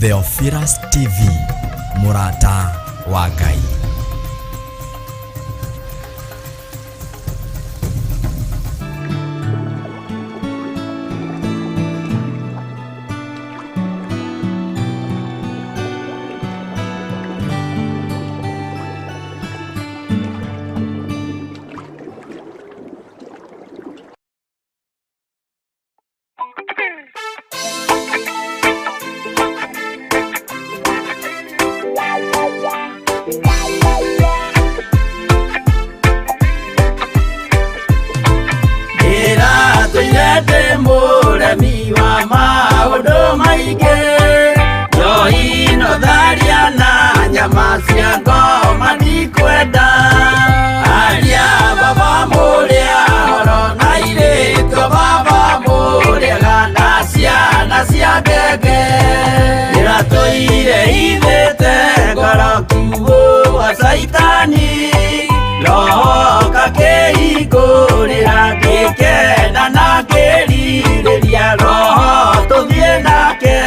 Theophilus TV, MURATA wa Ngai. Saitani roho kakeigurira ngikena na ngiriria roho tuthie nake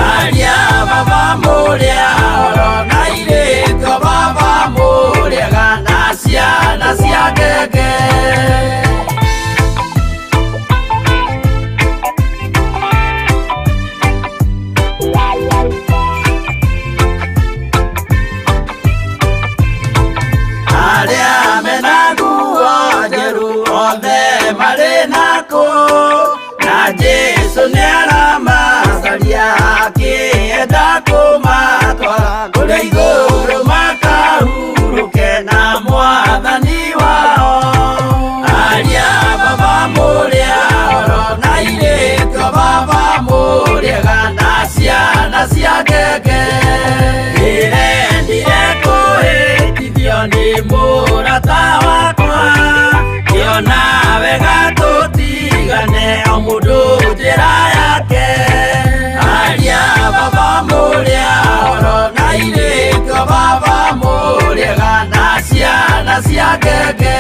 aria baba muria oro na iritwo baba muriaga na ciana cia ngenge Jesu niaramacaria akienda kumatwara kuria iguru makahuruke na mwathani wao aria baba muria oro na iritwo baba muriaga na ciana cia ngenge ndire kuhĩtithio nĩ mũrata wakwa kĩona wega tũtigane o mũndũ njĩra yake aria baba muria oro na iritwo baba muriaga na ciana cia ngenge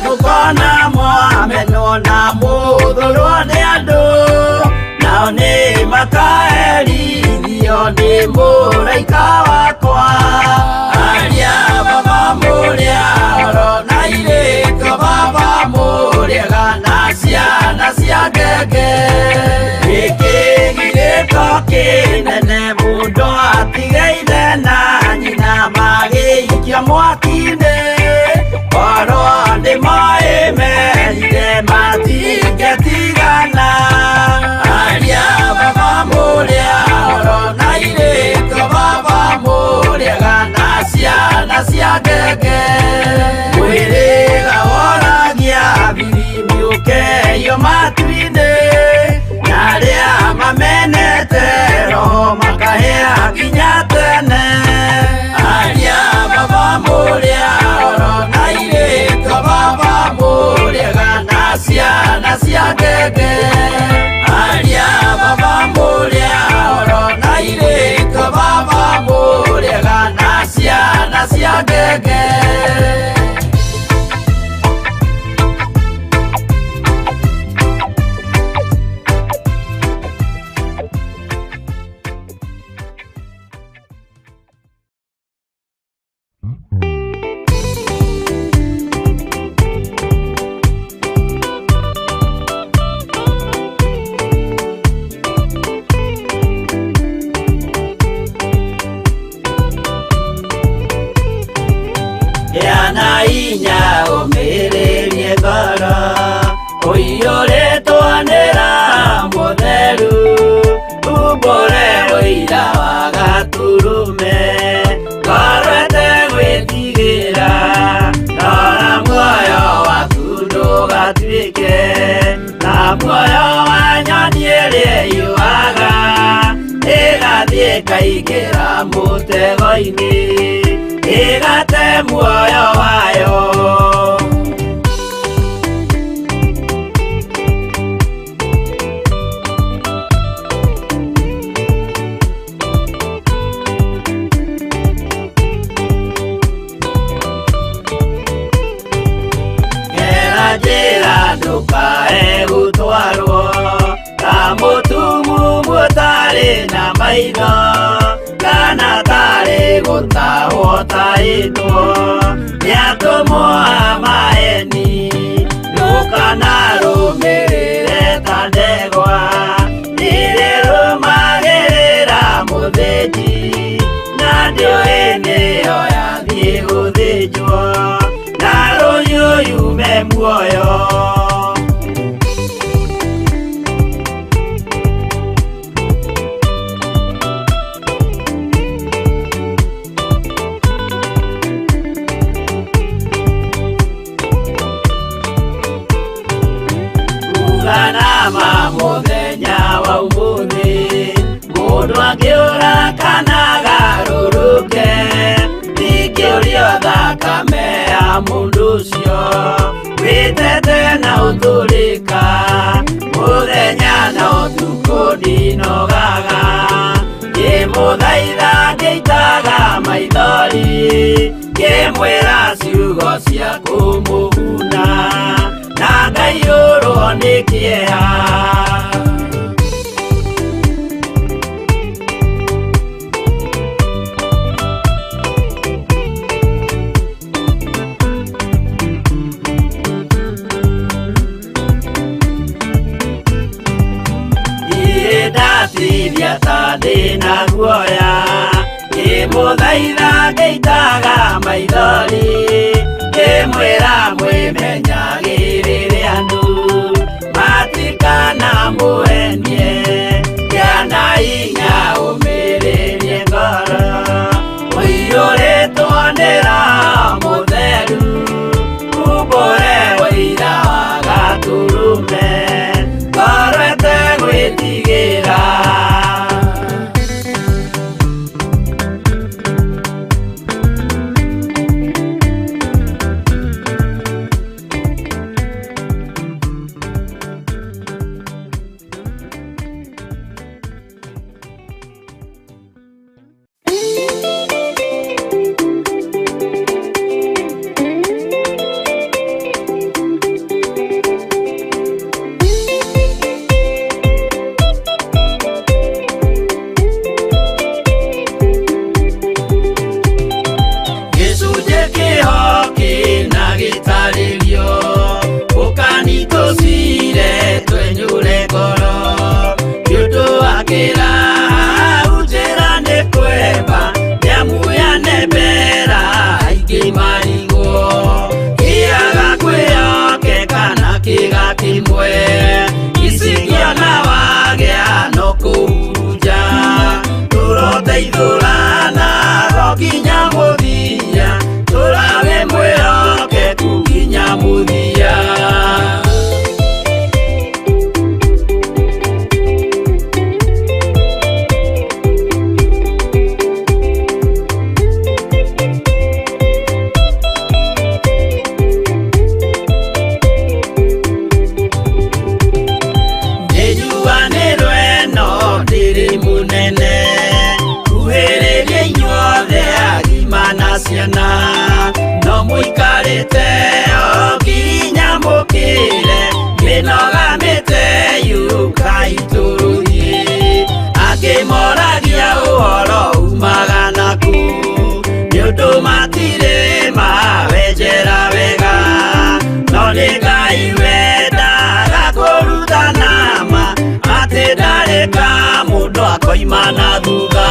mukona mwamenwo na muthurwo nĩ andũ nao nĩ makaherithio nĩ mũraika wakwa aria baba muria oro na iritwo baba muriaga na ciana cia ngenge gĩkĩ githĩko kĩnene mũndũ atigaire na nyina magĩikia mwaki-inĩ oro ndĩmoĩmerire matingĩtigana aria baba muria oro na iritwo baba muriaga na ciana cia ngenge mwĩrĩga woragia birimi ũkeyo matu-inĩ na arĩa mamenete roho makahĩa nginya tene aria baba muria oro na iritwo baba muriaga na ciana cia ngenge aria baba muria oro na iritwo baba muriaga na ciana cia ngenge ĩkaingĩra mũtego-inĩ ĩgate muoyo wayo. Ndũkae gũtwarwo ta mũtumumu ũtarĩ na maitho, kana tarĩ gũtahwo taĩtwo nĩ atũmwo a maeni. Ndũkanarũmĩrĩre ta ndegwa ĩrĩrũmagĩrĩra mũthĩnji, na ndĩũĩ nĩyo yathiĩ gũthĩnjwo na rũhiũ yume muoyo. Uganama mũthenya wa ũmũthĩ mũndũ angĩũra kana garũrũke, ndingĩũrio thakame ya mũndũ ũcio wĩtete na ũthũrĩka. Mũthenya na ũtukũ ndinogaga ngĩmũthaitha ngĩitaga maithori, ngĩmwĩra ciugo cia kũmũguna na ngaiyũrwo nĩ kĩeha. Ndatithia ta ndĩna guoya, ngĩmũthaitha ngĩitaga maithori, ngĩmwĩra mwĩmenyagĩrĩre andũ matikana mũhenie, gĩana hinya ũmĩrĩrie ngoro, ũiyũrĩtwo nĩ Roho Mũtheru, umbũre ũira wa Gatũrũme, ngoro ĩtegwĩtigĩra. Koimana thutha.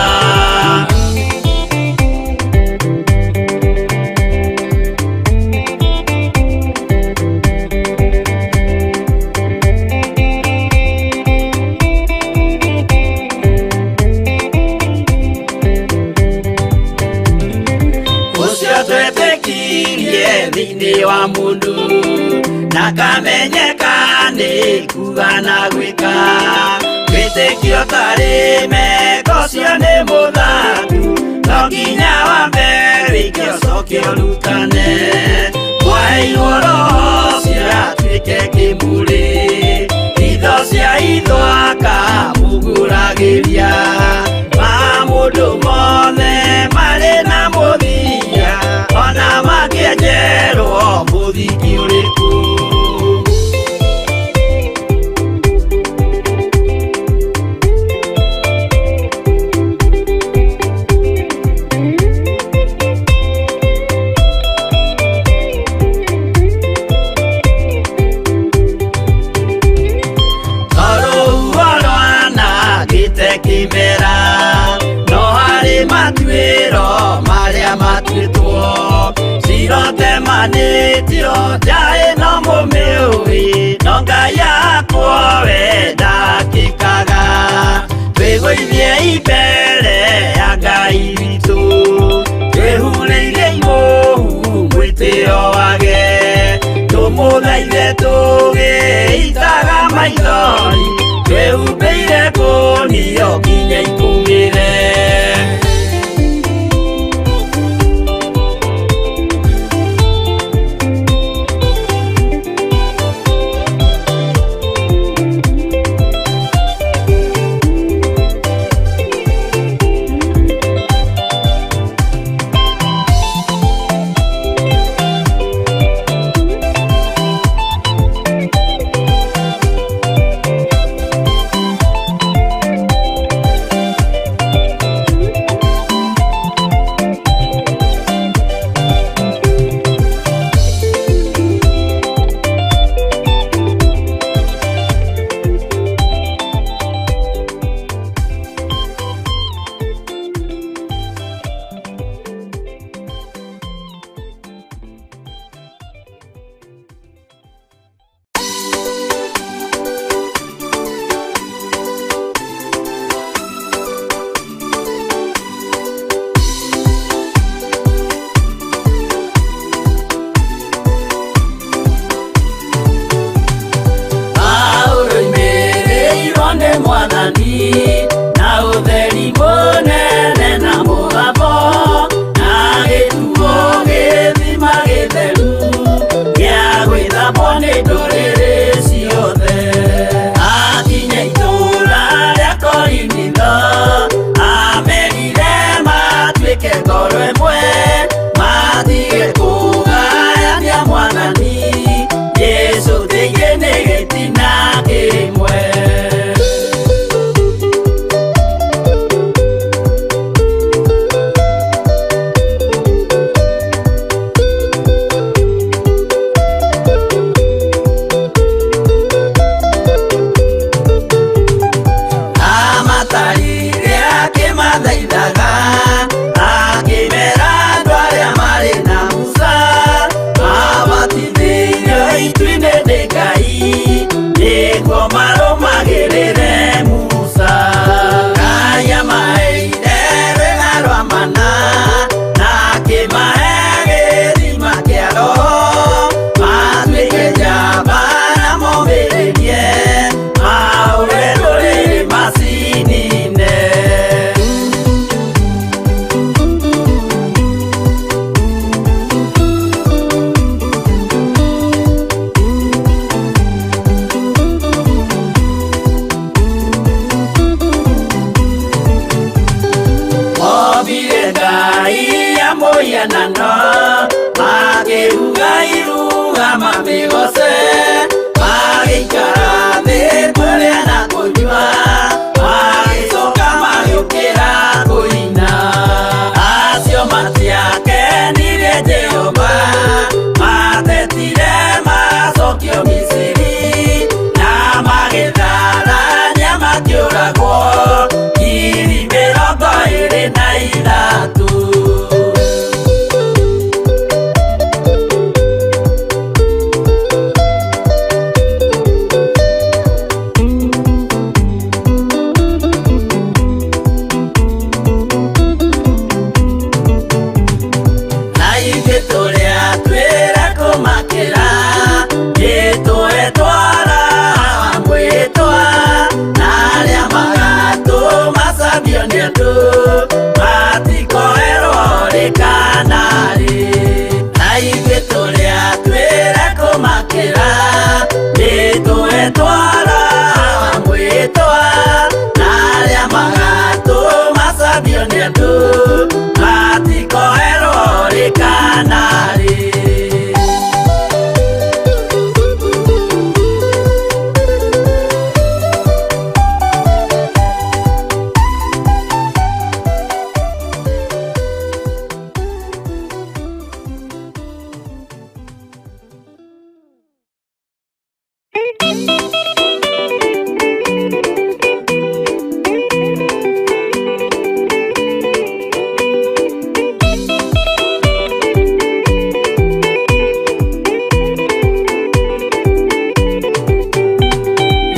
Ucio twetĩkirie thĩinĩ wa mũndũ na kamenyeka nĩ kuga na gwĩka. wĩtĩkio tarĩ meko cio nĩ mũthaku, no nginya wambe wĩke ũcoke ũrutane. Mwaheirwo roho cio atuĩke kĩmũrĩ, itho cia ithwaka muguragĩria, ma mũndũ mothe marĩ na mũthia, ona mangĩenjerwo mũthingi ũrĩkũ. No harĩ matuĩro marĩa matuĩtwo, cirotemanĩtio njaĩ no mũmĩũĩ, no Ngai akwo we ndakĩkaga. Twĩgũithie imbere ya Ngai witũ, twĩhurĩire imũhu mwĩtĩo wage, tũmũthaithe tũgĩitaga maithori, twĩhumbĩire ngũnio nginya ikumĩre.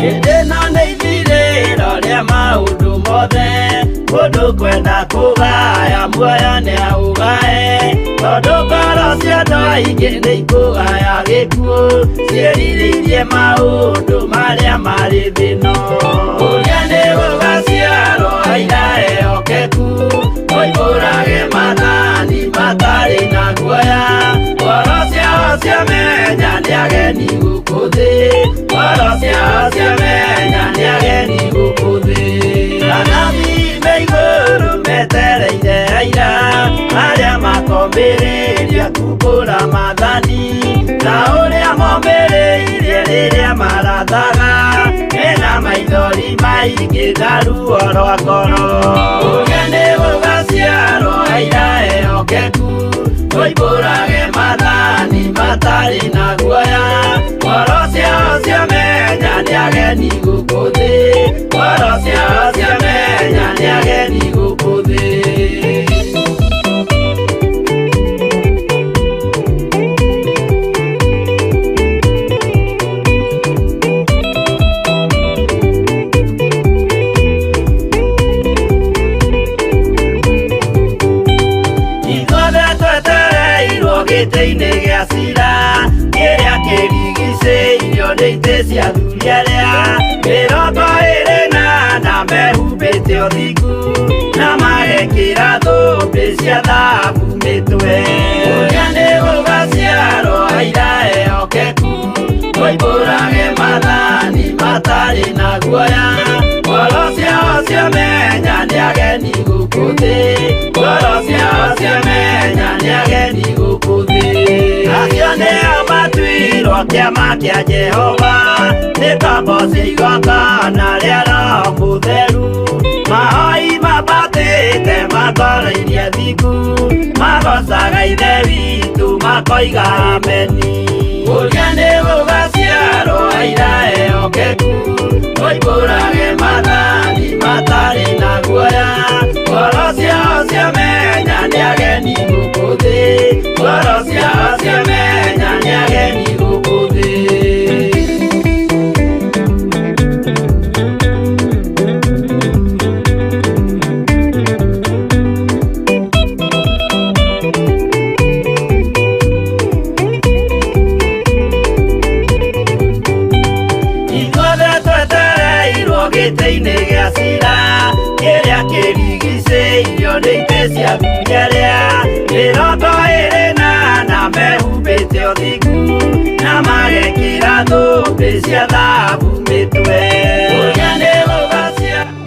Ĩno nĩ ithirĩro rĩa maũndũ mothe, mũndũ kwenda kũgaya muoyo nĩ aũgae, tondũ ngoro cia andũ aingĩ nĩ ikũgaya gĩkuũ, ciĩrirĩirie maũndũ marĩa marĩ thĩ-ĩno. Ũrĩa nĩ gũgaciarwo aira ehokeku, moimbũrage mathani matarĩ na guoya, ngoro ciao ciamenya nĩ ageni gũkũ thĩ, ngoro ciao ciamenya nĩ ageni gũkũ thĩ. Anabii me igũrũ metereire aira, arĩa makomĩrĩria kumbũra mathani, na ũrĩa momĩrĩirie rĩrĩa marathaga, mena maithori maingĩ na ruo rwa ngoro. Ũrĩa nĩ gũgaciarwo aira ehokeku, moimbũrage mathani matarĩ na guoya, ngoro ciao ciamenya nĩ ageni gũkũ thĩ, ngoro ciao ciamenya nĩ ageni gũkũ thĩ. Gĩtĩ-inĩ gĩa cira kĩrĩa kĩrigicĩirio nĩ itĩ cia athuri arĩa 28 mehumbĩte ũthingu, na magekĩra thũmbĩ cia thahabu mĩtwe. Ũrĩa nĩ gũgaciarwo aira ehokeku, moimbũrage mathani matarĩ na guoya, ngoro ciao ciamenya nĩ ageni gũkũ thĩ, ngoro ciao ciamenya nĩ ageni gũkũ thĩ. Acio nĩo matuirwo kĩama kĩa Jehova, nĩ tombo cia igongona rĩa Roho Mũtheru, mahoi mabatĩte matoro-irie thingu, magocaga ithe witũ makoiga ameni. Ũrĩa nĩ gũgaciarwo aira ehokeku, moimbũrage mathani matarĩ na guoya, ngoro ciao ciamenya nĩ ageni gũkũ thĩ, ngoro ciao ciamenya nĩ ageni gũkũ thĩ. Gĩtĩ-inĩ gĩa cira kĩrĩa kĩrigicĩirio nĩ itĩ cia athuri arĩa 28 mehumbĩte ũthingu, na magekĩra thũmbĩ cia thahabu mĩtwe. Ũrĩa nĩ gũgaciarwo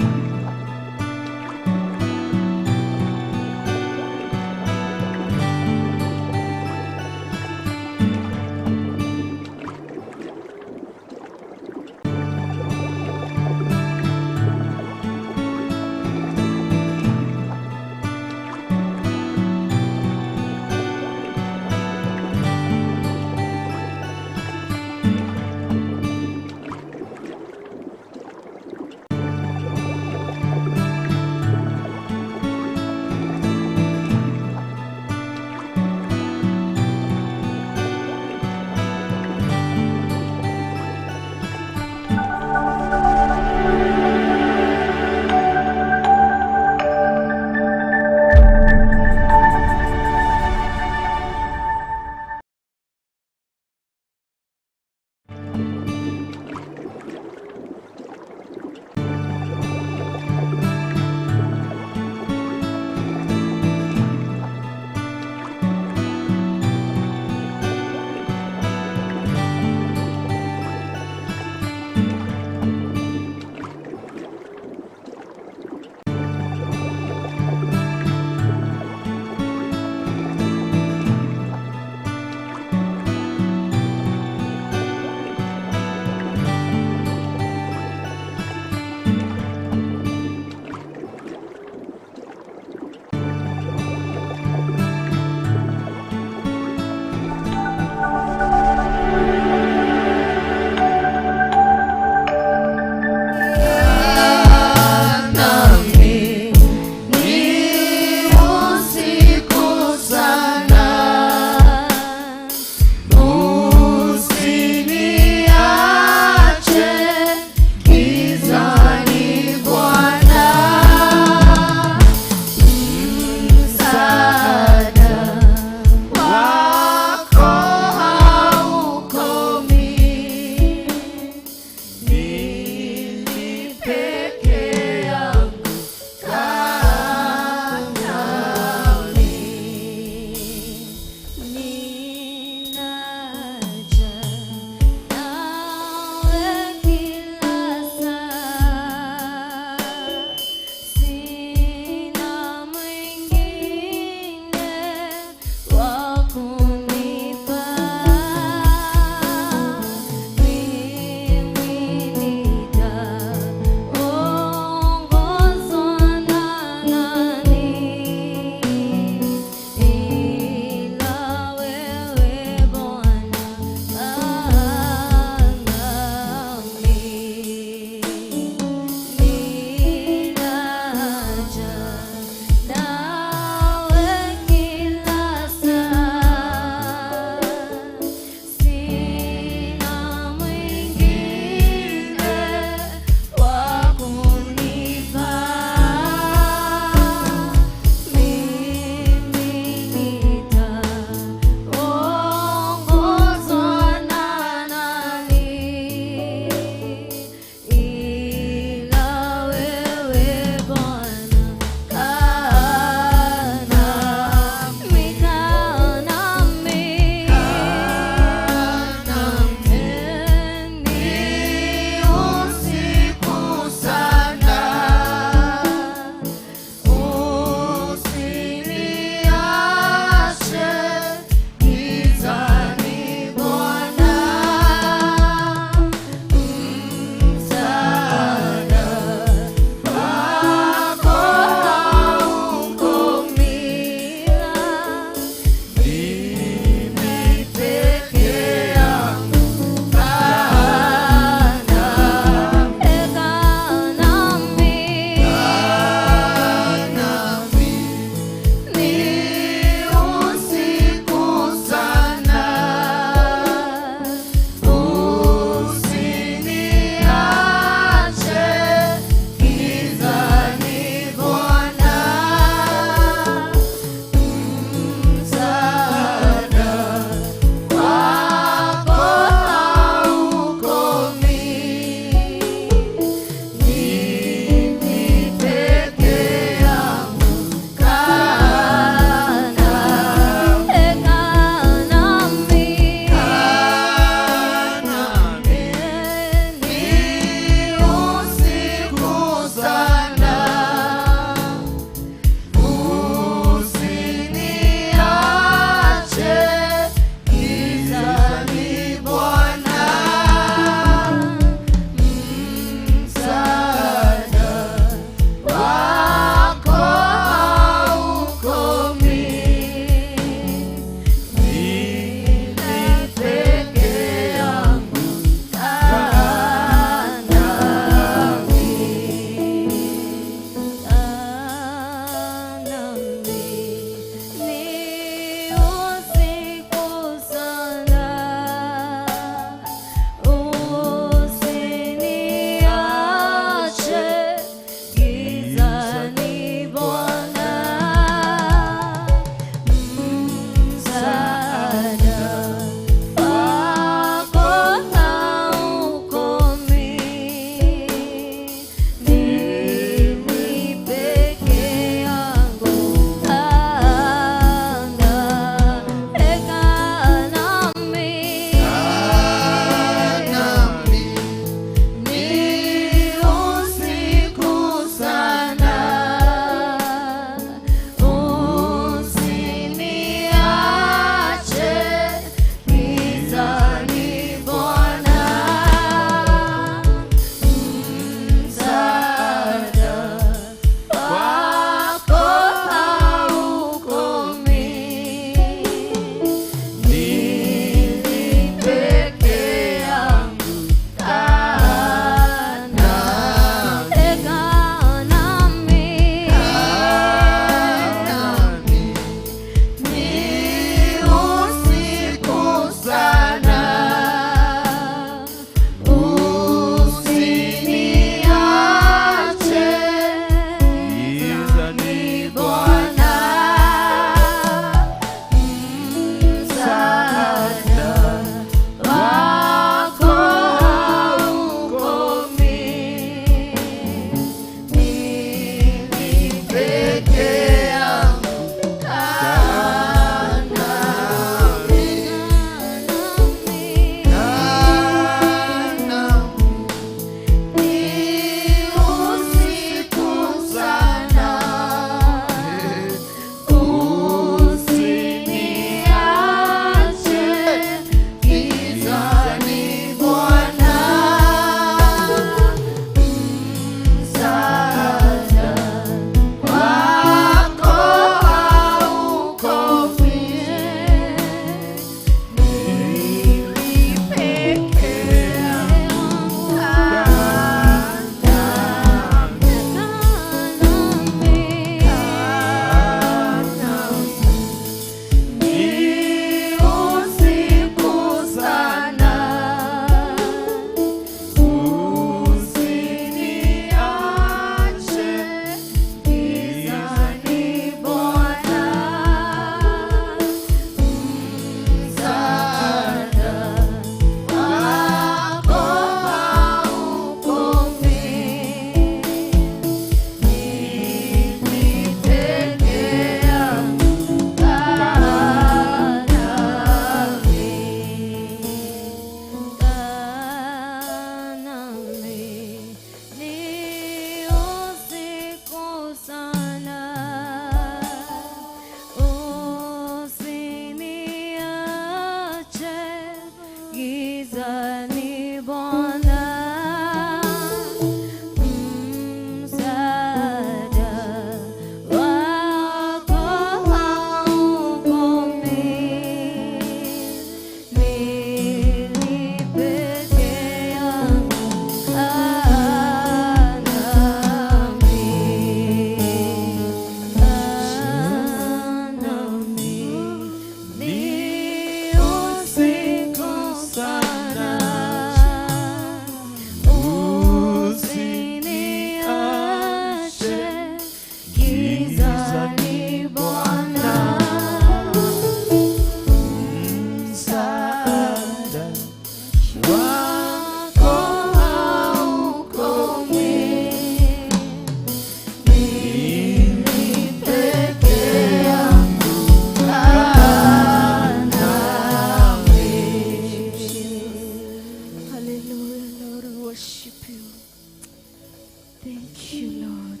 Thank you Lord.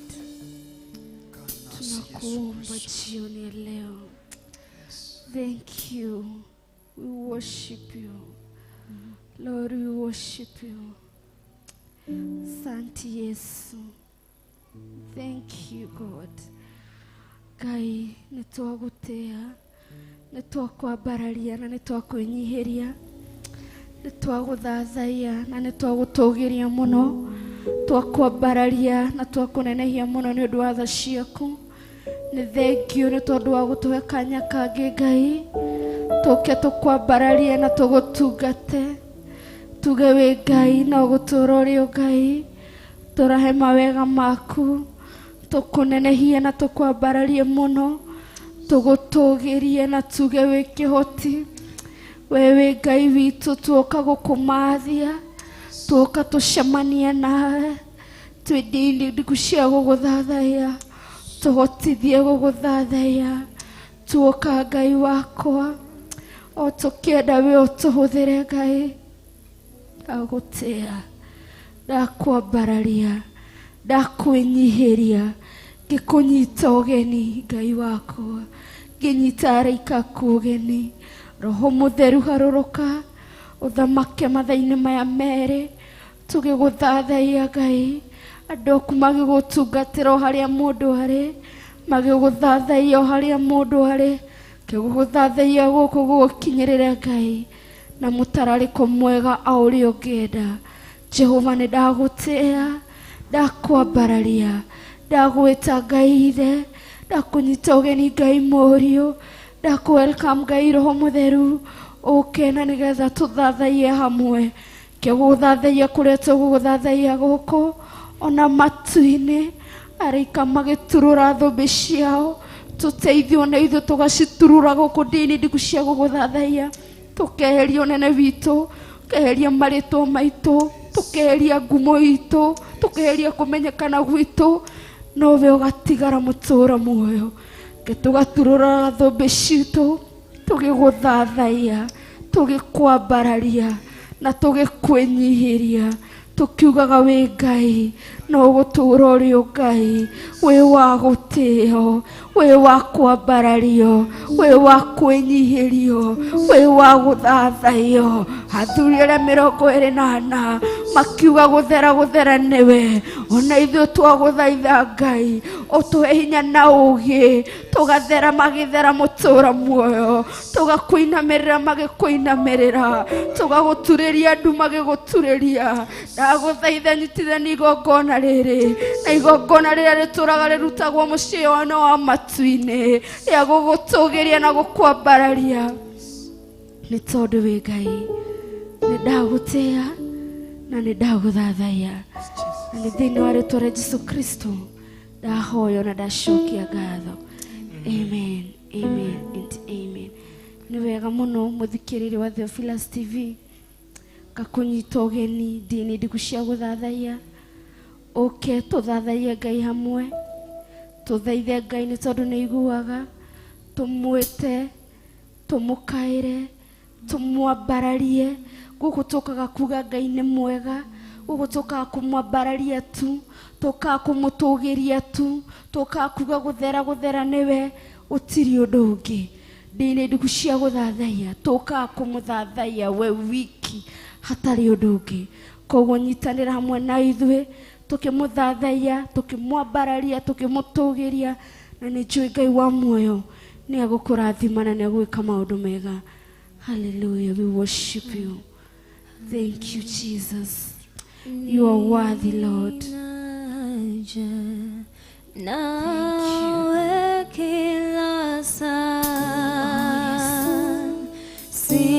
Tunakuomba jioni ya leo. Thank you. We worship you. Lord, we worship you. Asante Yesu. Thank you God. Ngai, nitwagutea, nitwakwambararia na nitwakwenyihiria, nitwaguthathaiya na nitwagutugiria muno, twakwambararia na twakunenehia muno ni undu wa tha ciaku. Ni thengio ni tondu wa gutuhe kanya kangi Ngai, tuke tukwambararie na tugutungate, tuge wi Ngai na ugutura uri Ngai, turahe mawega maku, tukunenehie na tukwambararie muno, tugutugirie na tuge wi kihoti. Wewe Ngai witu tuoka gukumathia, tuoka tucemania nawe, twendini Ndiku cia guguthathaiya, tuhotithie guguthathaiya. Tuoka Ngai wakwa, o tukienda we utuhuthire Ngai, ndagutia, ndakwambararia, ndakwenyihiria, ngikunyita ugeni Ngai wakwa, nginyita araika aku ugeni. Roho Mutheru haruruka, uthamake mathaini maya meri, tugiguthathaiya Ngai. Andu aku magigutungatira o haria mundu ari, magiguthathaiya o haria mundu ari, kiguguthathaiya guku gukinyirire Ngai na mutarariko mwega a uria ungienda. Jehova, ni ndagutia, ndakwambararia, ndagwita Ngai ithe, ndakunyita ugeni Ngai muriu, welcome Ngai Roho Mutheru, uke na nigetha tuthathaiye hamwe. Kiguguthathaiya kuria tuguguthathaiya guku, ona matu-ini araika magiturura thumbi ciao, tuteithio na ithuĩ tugaciturura guku ndini Ndiku cia guguthathaiya. Tukeheria unene witu, tukeheria maritwa maitu, tukeheria ngumo itu, tukeheria kumenyekana gwitu, nowe ugatigara mutura muoyo. Tugaturura thumbi citu, tugiguthathaiya, tugikwambararia na tugikwenyihiria, tukiugaga wi Ngai na ugutura uri Ngai, wi wa gutio, wi wa kwambarario, wi wa kwenyihirio, wi wa guthathaiyo. Athuri aria 24 makiuga guthera niwe, ona ithuĩ twaguthaitha Ngai utuhe hinya na ugi, tugathera magithera mutura muoyo, tugakuinamirira magikuinamirira, tugaguturiria andu magiguturiria. Ndaguthaitha nyitithania igongona riri, na igongona riria rituraga rirutagwo mucii wa matu-ini, ria gugutugiria na gukwambararia. Ni tondu wi Ngai, ni ndagutia na ni ndaguthathaiya, na ni thiini wa ritwa ria Jesu Kristo ndahoya na ndacokia ngatho. Amen, amen and amen. Ni wega muno muthikiriri wa Theophilus TV, gakunyita ugeni ndini Ndiku cia guthathaiya. Uke tuthathaiye Ngai hamwe, tuthaithe Ngai ni tondu ni iguaga, tumwite, tumukaire, tumwambararie. Guku tukaga kuga Ngai ni mwega, guku tukaga kumwambararia tu, tukaga kumutugiria tu, tukaga kuga guthera niwe, utiri undu ungi. Ndini Ndiku cia guthathaiya, tukaga kumuthathaiya we wiki, hatari undu ungi. Koguo nyitanira hamwe na ithuĩ, tukimuthathaiya, tukimwambararia, tukimutugiria, na ni njui Ngai wa muoyo ni agukurathima na ni agwika maundu mega. Hallelujah, we worship you. Thank you Jesus, you are worthy Lord. Thank you.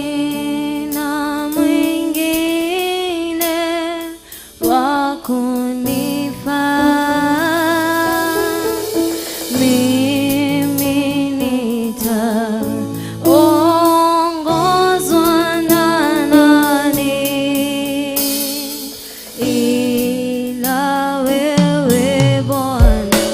Sina mwingine wa kunifaa, mimi nitaongozwa na nani ila wewe Bwana.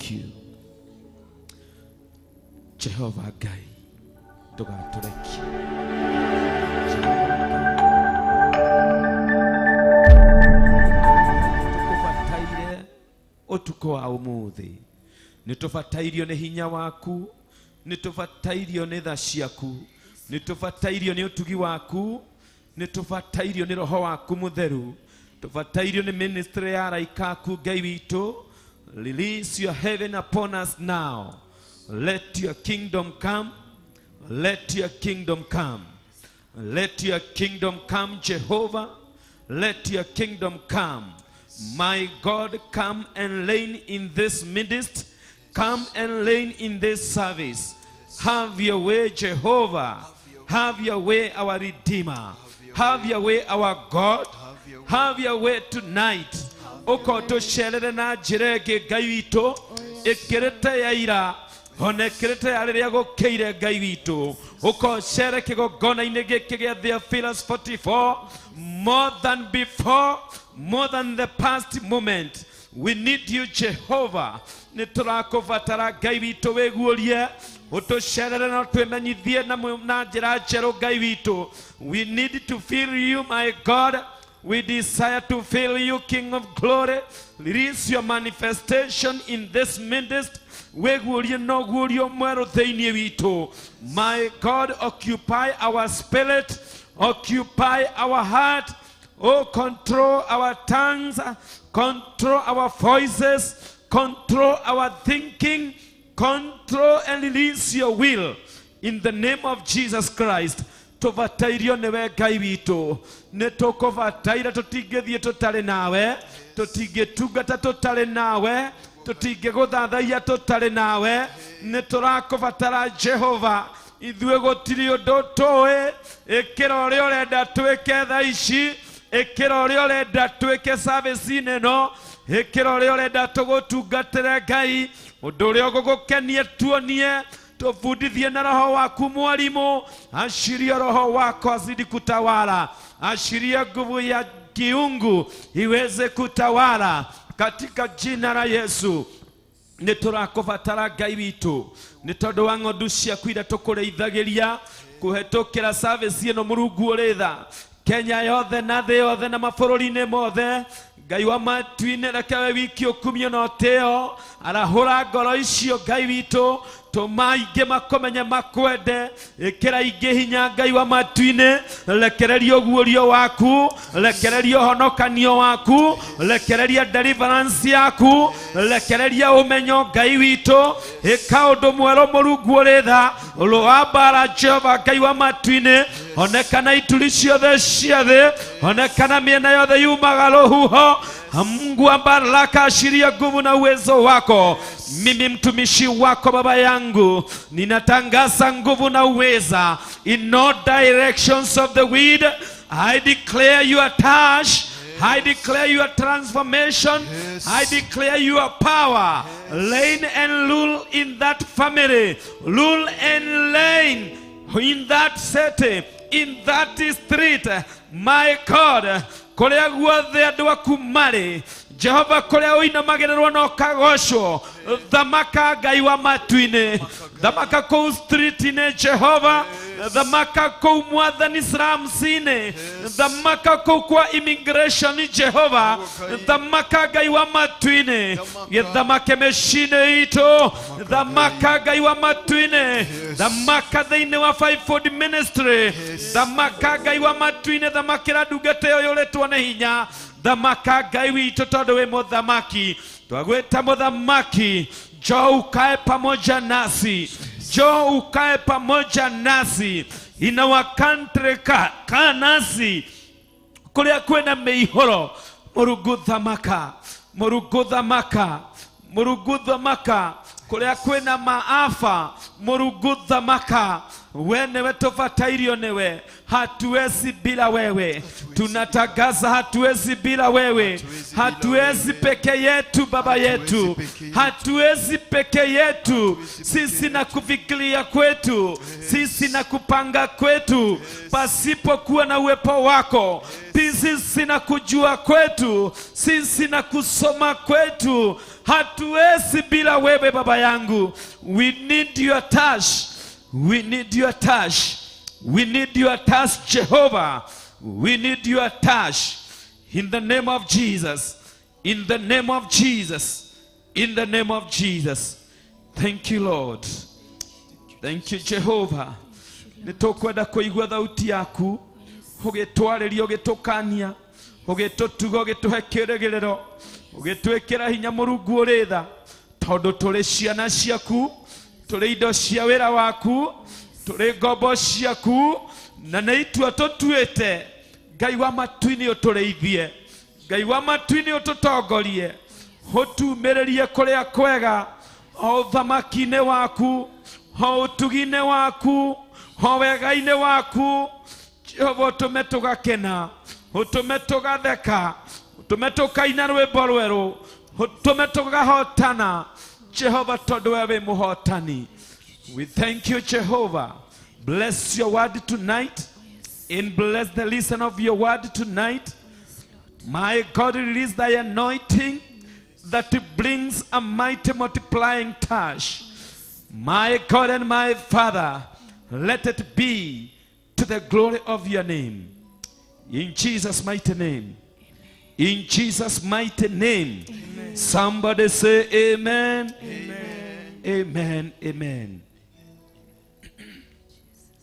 thank you. Jehovah Ngai, tugatureki. Tukubataire otuko wa umuthi. Nitubatairio ni hinya waku, nitubatairio ni tha ciaku, nitubatairio ni utugi waku, nitubatairio ni roho waku mutheru, tubatairio ni ministry ya araika aku Ngai witu. Release your heaven upon us now. Let your kingdom come. Let your kingdom come. Let your kingdom come, Jehovah. Let your kingdom come. My God, come and reign in this midst. Come and reign in this service. Have your way, Jehovah. Have your way, our Redeemer. Have your way, our God. Have your way tonight. Okoto shelere na jirege Ngai witu. Ikirete ya ira. Honekirete ya riria gukeire Ngai witu. Oko shere kigogona inege kige Theophilus 44. More than before. More than the past moment. We need you, Jehovah. Niturakubatara Ngai witu weguorie. Utosherere na twemenyithie na njira njeru Ngai witu. We need to feel you, my God. We desire to feel you, King of glory. Release your manifestation in this midst. Weguorie no guorio mwero theinie witu. My God, occupy our spirit. Occupy our heart. Oh, control our tongues. Control our voices. Control our thinking. Control and release your will. In the name of Jesus Christ. Tuvatairio newe Ngai witu. Netokuvataira tutigethie tutare nawe. Tutigetugata tutare nawe. Tutigeguthathaiya tutare nawe. Neturakuvatara Jehova. Ithue gutiri undu tuwi. Ikira uria urenda twike thaa ici. Ikira uria urenda twike service ino. Ikira uria urenda tugutungatire Ngai. Undu uria ugugukenie tuonie. Tufundithie na roho waku mwalimu. Ashiria roho wako azidi kutawala. Ashiria nguvu ya kiungu iweze kutawala katika jina la Yesu. Niturakubatara Ngai witu. Nitondu wa ng'ondu ciaku iria tukureithagiria kuhetukira service ino Murungu uritha Kenya yothe na thĩ yothe na mabũrũri-inĩ mothe. Ngai wa matu-inĩ reke we wiki ũkumio na ũtĩo. Arahũra ngoro icio Ngai witũ. Tuma ingĩ makomenye makwende. Ĩkĩra ingĩ hinya Ngai wa matu-inĩ. Rekereria ũguũrio waku. Rekereria ũhonokanio waku. Rekereria deliverance yaku. Rekereria ũmenyo Ngai witũ. Ĩka ũndũ mwerũ Mũrungu ũrĩ-tha. Rũa mbara Jehova Ngai wa matu-inĩ. Onekana ituri ciothe cia thĩ. Onekana mĩena yothe yumaga rũhuho. Mungu wa baraka, ashiria nguvu na uwezo wako. Mimi mtumishi wako Baba yangu, ninatangaza nguvu na uweza in all directions of the wind. I declare your touch. I declare your transformation. I declare your power. Reign and rule in that family. Rule and reign in that city, in that street. My God, kuria guothe andu aku mari, Jehova kuria uinamagirirwo na ukagocwo, thamaka Ngai wa matu-inĩ, thamaka kũu street-inĩ Jehova, thamaka kũu mwathani slums-inĩ, thamaka kũu kwa immigration Jehova, thamaka Ngai wa matu-inĩ, gĩthamake mĩciĩ-inĩ itũ, thamaka Ngai wa matu-inĩ, thamaka thĩinĩ wa fivefold ministry, thamaka Ngai wa matu-inĩ, thamakĩra ndungata ĩyo yũrĩtwo nĩ hinya, thamaka Ngai witũ tondũ wĩ mũthamaki. Twagwĩta mũthamaki, njoo ukae pamoja nasi, njoo ukae pamoja nasi, in our country kaa nasi, kũrĩa kwĩna mĩihũro. Mũrungu thamaka, Mũrungu thamaka, Mũrungu thamaka, kũrĩa kwĩna maafa, Mũrungu thamaka. We newe tufatairio newe. Hatuwezi bila wewe. Tunatangaza hatuwezi bila wewe. Hatuwezi peke yetu Baba yetu. Hatuwezi peke yetu. Sisi na kufikiria kwetu, sisi na kupanga kwetu, pasipo kuwa na uwepo wako. Peace sisi na kujua kwetu, sisi na kusoma kwetu, hatuwezi bila wewe Baba yangu. We need your touch. We need your touch. We need your touch, Jehovah. We need your touch. In the name of Jesus. In the name of Jesus. In the name of Jesus. Thank you, Lord. Thank you, Jehovah. Nitokwenda kuigua thauti yaku, ugitwariria ugitukania, ugitutuga ugituhe kiregerero, ugitwikira hinya Murungu uri tha, tondu turi ciana ciaku, turi indo cia wira waku, turi ngombo ciaku, na nĩ itua tutuĩte. Ngai wa matu-inĩ ũtũrĩithie, Ngai wa matu-inĩ ũtũtongorie, ũtumĩrĩrie kũrĩa kwega, o ũthamaki-inĩ waku, o ũtugi-inĩ waku, o wega-inĩ waku. Jehova ũtũme tũgakena, ũtũme tũgatheka, ũtũme tũkaina rwĩmbo rwerũ, ũtũme tũkahotana. Jehova, tondũ wewe wĩ mũhotani. We thank you, Jehovah. Bless your word tonight, and bless the listen of your word tonight. My God, release thy anointing that brings a mighty multiplying touch. My God and my Father, let it be to the glory of your name. In Jesus' mighty name. In Jesus' mighty name. Amen. Somebody say amen. Amen. Amen. Amen.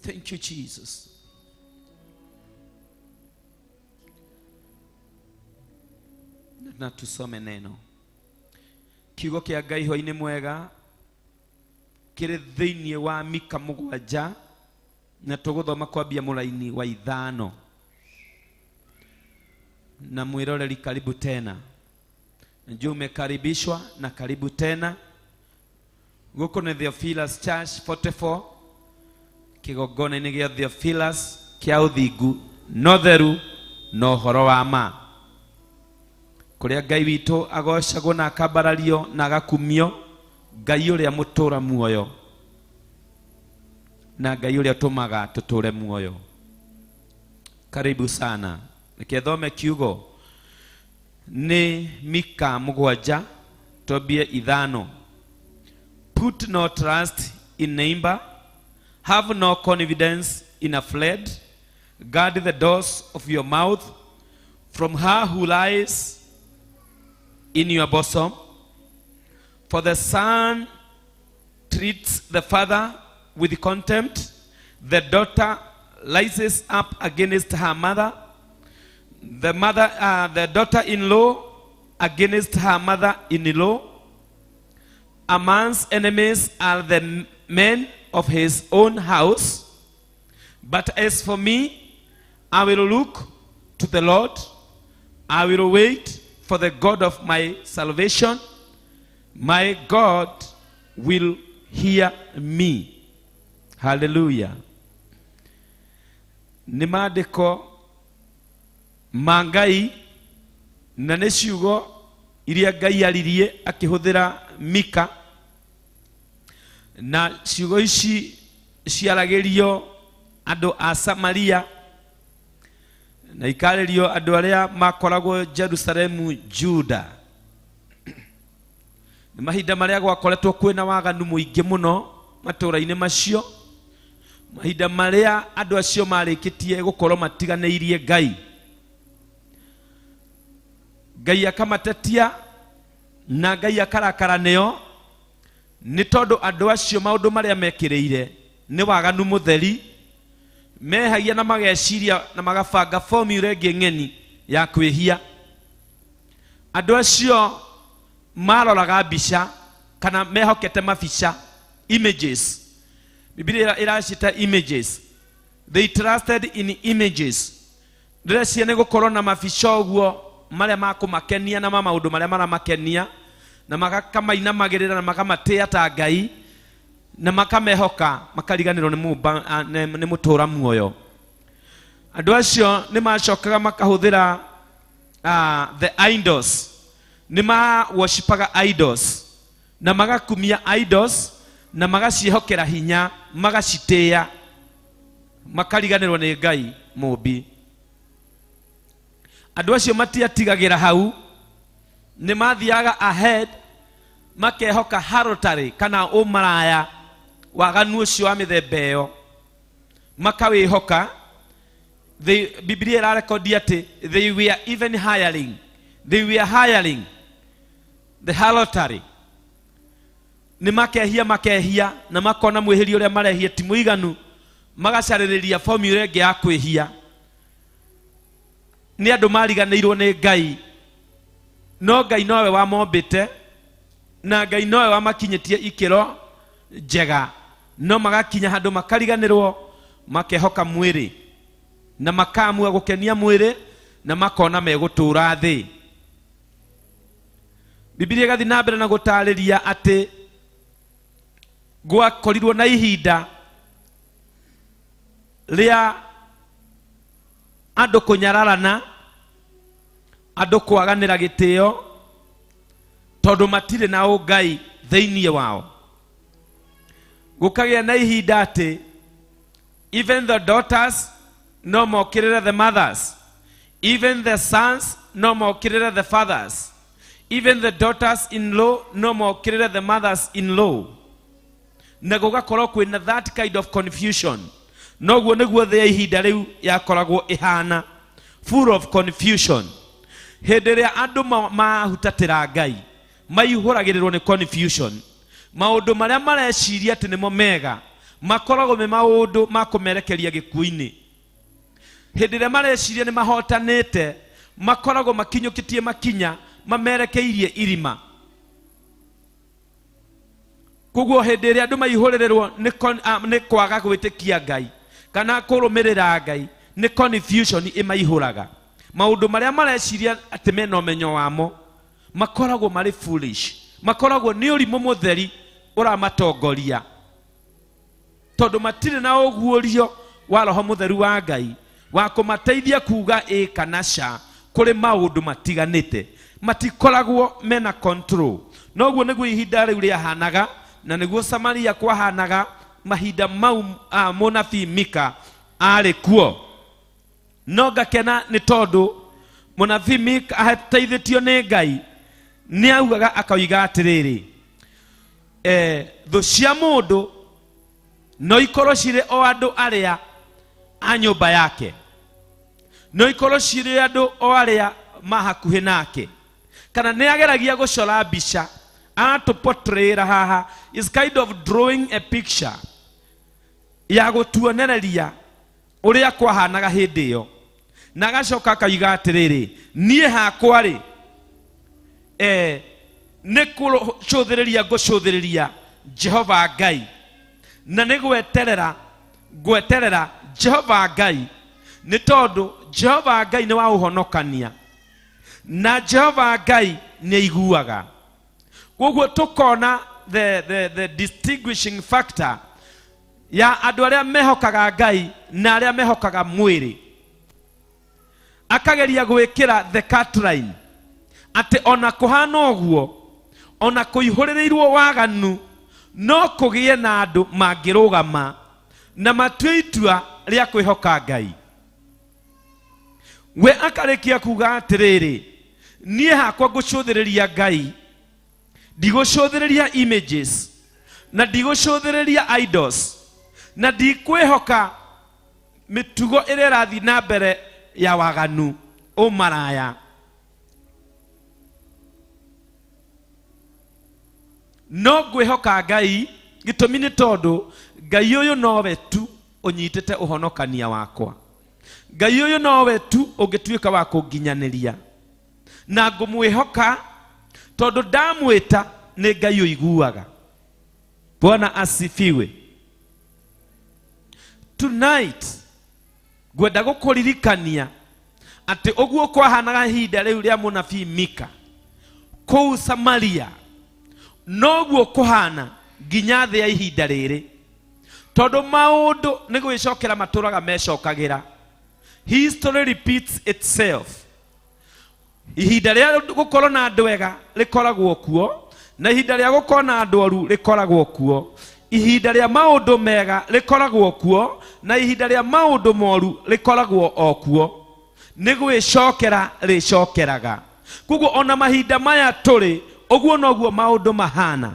Thank you, Jesus. Na tusome neno. Kiugo kia Ngai hwa-ini mwega kiri thiini wa Mika 7 na tuguthoma kwambia muraini wa 5. Na mwiroreri, karibu tena. Njoo umekaribishwa na karibu tena. Guko ni Theophilus Church 44. Kigogona-ini gia Theophilus kia uthingu no theru no horo wa ma, kuria Ngai witu agocagwo na akambarario na agakumio, Ngai uria mutura muoyo, na Ngai uria tumaga tuture muoyo. Karibu sana. Nikethome kiugo ni Mika 7 tobie 5. Put no trust in neighbor, have no confidence in a friend, guard the doors of your mouth from her who lies in your bosom. For the son treats the father with contempt, the daughter rises up against her mother, the daughter-in-law against her mother-in-law. A man's enemies are the men of his own house. But as for me, I will look to the Lord. I will wait for the God of my salvation. My God will hear me. Hallelujah. Nĩ maandĩko ma Ngai na nĩ ciugo iria Ngai aririe akĩhũthĩra Mika, na ciugo ici ciaragĩrio andũ a Samaria na ikarĩrio andũ arĩa makoragwo Jerusalemu, Juda. Nĩ mahinda marĩa gwakoretwo kwĩna waganu mũingĩ mũno matũũra-inĩ macio, mahinda marĩa andũ acio marĩkĩtie gũkorwo matiganĩirie Ngai. Ngai akamatetia na Ngai akarakara nĩo, nĩ tondũ andũ acio maũndũ marĩa mekĩrĩire nĩ waganu mũtheri, mehagia na mageciria na magabanga formula ĩngĩ ng'eni ya kwĩhia. Andũ acio maroraga mbica kana mehokete mabica, images. Biblia iracita images. They trusted in images. Ndĩreciria nĩ gũkorwo na mabica ũguo marĩa makũmakenia na maũndũ marĩa maramakenia, na makamainamagĩrĩra na makamatĩa ta Ngai, na makamehoka makariganĩrwo nĩ mũtũũra muoyo. Andũ acio nĩ macokaga makahũthĩra the idols. Nĩ ma-worshipaga idols na magakumia idols na magaciĩhokera hinya, magacitĩa, makariganĩrwo nĩ Ngai mũmbi. Andũ acio matiatigagĩra hau, nĩ mathiaga ahead, makehoka harotari kana ũmaraya waganu ũcio wa mĩthemba ĩyo, makawĩhoka. Biblia ĩrarekodia atĩ they were even hiring, the harlotry. Nĩ makehia na makona mwĩhĩrio ũrĩa marehia ti mũiganu, magacarĩrĩria formula ĩngĩ ya kwĩhia. Nĩ andũ mariganĩirwo nĩ Ngai, no Ngai nowe wamombĩte, na Ngai nowe wamakinyĩtie ikĩro njega, no magakinya handũ makariganĩrwo, makehoka mwĩrĩ, na makamua gũkenia mwĩrĩ, na makona megũtũra thĩ. Biblia ĩgathiĩ na mbere na gũtarĩria atĩ gwakorirwo na ihinda rĩa andũ kũnyararana, andũ kwaganĩra gĩtĩo, tondũ matirĩ na ũngai thĩinĩ wao. Gũkagĩa na ihinda atĩ even the daughters no mokĩrĩre the mothers, even the sons no mokĩrĩre the fathers, even the daughters-in-law no mokĩrĩre the mothers-in-law. Na gũgakorwo kwĩna that kind of confusion. Noguo nĩguo thĩ ya ihinda rĩu yakoragwo ihana, full of confusion. Hĩndĩ ĩrĩa andũ mahutatĩra Ngai, maihũragĩrĩrwo nĩ confusion. Maũndũ marĩa mareciria atĩ nĩmo mega, makoragwo me maũndũ ma kũmerekeria gĩkuũ-inĩ. Hĩndĩ ĩrĩa mareciria nĩ mahotanĩte, makoragwo makinyũkĩtie makinya mamerekeirie irima. Koguo hĩndĩ ĩrĩa andũ maihũrĩrĩrwo nĩ kwaga gwĩtĩkia Ngai kana kũrũmĩrĩra Ngai, nĩ confusion ĩmaihũraga. Maũndũ marĩa mareciria atĩ mena ũmenyo wamo makoragwo marĩ foolish, makoragwo nĩ ũrimũ mũtheri ũramatongoria, tondũ matirĩ na ũguũrio wa Roho Mũtheru wa Ngai wa kũmateithia kuga ĩ kana ca kũrĩ maũndũ matiganĩte. Matikoragwo mena control. Noguo nĩguo ihinda rĩu rĩahanaga, na nĩguo Samaria kwahanaga mahinda mau mũnabii Mika arĩ kuo. No ngakena nĩ tondũ mũnabii Mika ateithĩtio nĩ Ngai, nĩ augaga akoiga atĩrĩrĩ, thũ cia mũndũ no ikorwo cirĩ o andũ arĩa a nyũmba yake, no ikorwo cirĩ andũ o arĩa mahakuhĩ nake, kana nĩ ageragia gũcora mbica atũportrayĩra haha, is kind of drawing a picture ya gũtuonereria ũrĩa kwahanaga hĩndĩ ĩyo. Na agacoka akauga atĩrĩrĩ, niĩ hakwa-rĩ, nĩ ngũcũthĩrĩria Jehova Ngai, na nĩ ngweterera Jehova Ngai, nĩ tondũ Jehova Ngai nĩ wa ũhonokania, na Jehova Ngai nĩ aiguaga. Koguo tũkona the distinguishing factor ya andũ arĩa mehokaga Ngai na arĩa mehokaga mwĩrĩ. Akageria gwĩkĩra the catline atĩ ona kũhana ũguo, ona kũihũrĩrĩirwo waganu, no kũgĩe na andũ mangĩrũgama na matue itua rĩa kwĩhoka Ngai. We akarĩkia kuga atĩrĩrĩ, niĩ hakwa ngũcũthĩrĩria Ngai, ndigũcũthĩrĩria images, na ndigũcũthĩrĩria idols, na ndikwĩhoka mĩtugo ĩrĩa ĩrathiĩ na mbere ya waganu, ũmaraya. No ngwĩhoka Ngai, gĩtũmi nĩ tondũ Ngai ũyũ nowe tu ũnyitĩte ũhonokania wakwa. Ngai ũyũ nowe tu ũngĩtuĩka wa kũnginyanĩria, na ngũmwĩhoka tondũ ndamwĩta nĩ Ngai ũiguaga. Bwana asifiwe. Tonight ngwenda gũkũririkania atĩ ũguo kwahanaga ihinda rĩu rĩa mũnabii Mika kũu Samaria, noguo kũhana nginya thĩ ya ihinda rĩrĩ, tondũ maũndũ nĩ gwĩcokera matũraga mecokagĩra. History repeats itself. Ihinda rĩa gũkorwo na andũ ega rĩkoragwo kuo, na ihinda rĩa gũkorwo na andũ oru rĩkoragwo kuo. Ihinda rĩa maũndũ mega rĩkoragwo kuo, na ihinda rĩa maũndũ moru rĩkoragwo o kuo. nĩgwĩcokera rĩcokeraga. Koguo ona mahinda maya tũrĩ ũguo noguo maũndũ mahana.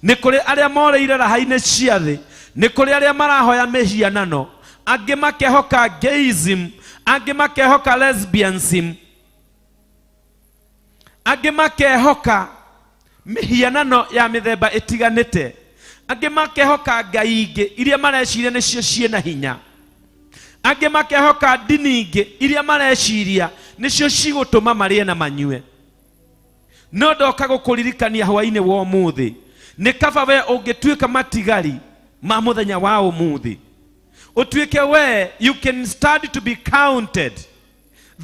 Nĩ kũrĩ arĩa moreire raha-inĩ cia thĩ, nĩ kũrĩ arĩa marahoya mĩhianano, angĩ makehoka gayism, angĩ makehoka lesbianism, angĩ makehoka mĩhianano ya mĩthemba ĩtiganĩte, angĩ makehoka ngai ingĩ iria mareciria nĩcio ciĩna hinya, angĩ makehoka ndini ingĩ iria mareciria nĩcio cigũtũma marĩe na manyue. No ndoka gũkũririkania hwa-inĩ wa ũmũthĩ, nĩ kaba we ũngĩtuĩka matigari ma mũthenya wa ũmũthĩ, ũtuĩke we you can start to be counted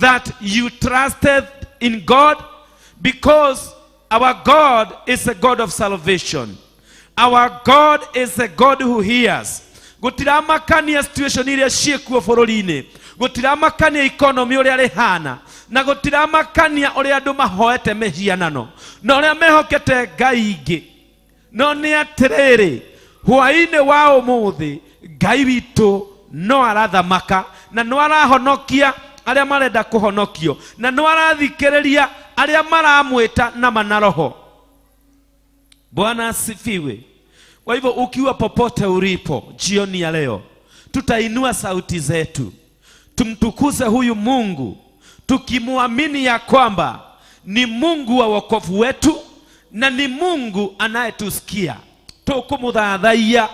that you trusted in God, because our God is a God of salvation. Our God is a God who hears. Gutiramakania situation iria ciekuo bũrũri-inĩ, gutiramakania economy ũrĩa rĩhana, na gutiramakania ũrĩa andũ mahoete mĩhianano, na ũrĩa mehokete ngai ingĩ. No nĩ atĩrĩrĩ, hwa-inĩ wa ũmũthĩ Ngai witũ no arathamaka, na no arahonokia arĩa marenda kũhonokio, na no arathikĩrĩria arĩa maramwĩta na manaroho. Bwana asifiwe. Kwa hivyo ukiwa popote ulipo jioni ya leo, tutainua sauti zetu tumtukuze huyu Mungu, tukimwamini ya kwamba ni Mungu wa wokovu wetu na ni Mungu anayetusikia. Tũkũmũthathaiya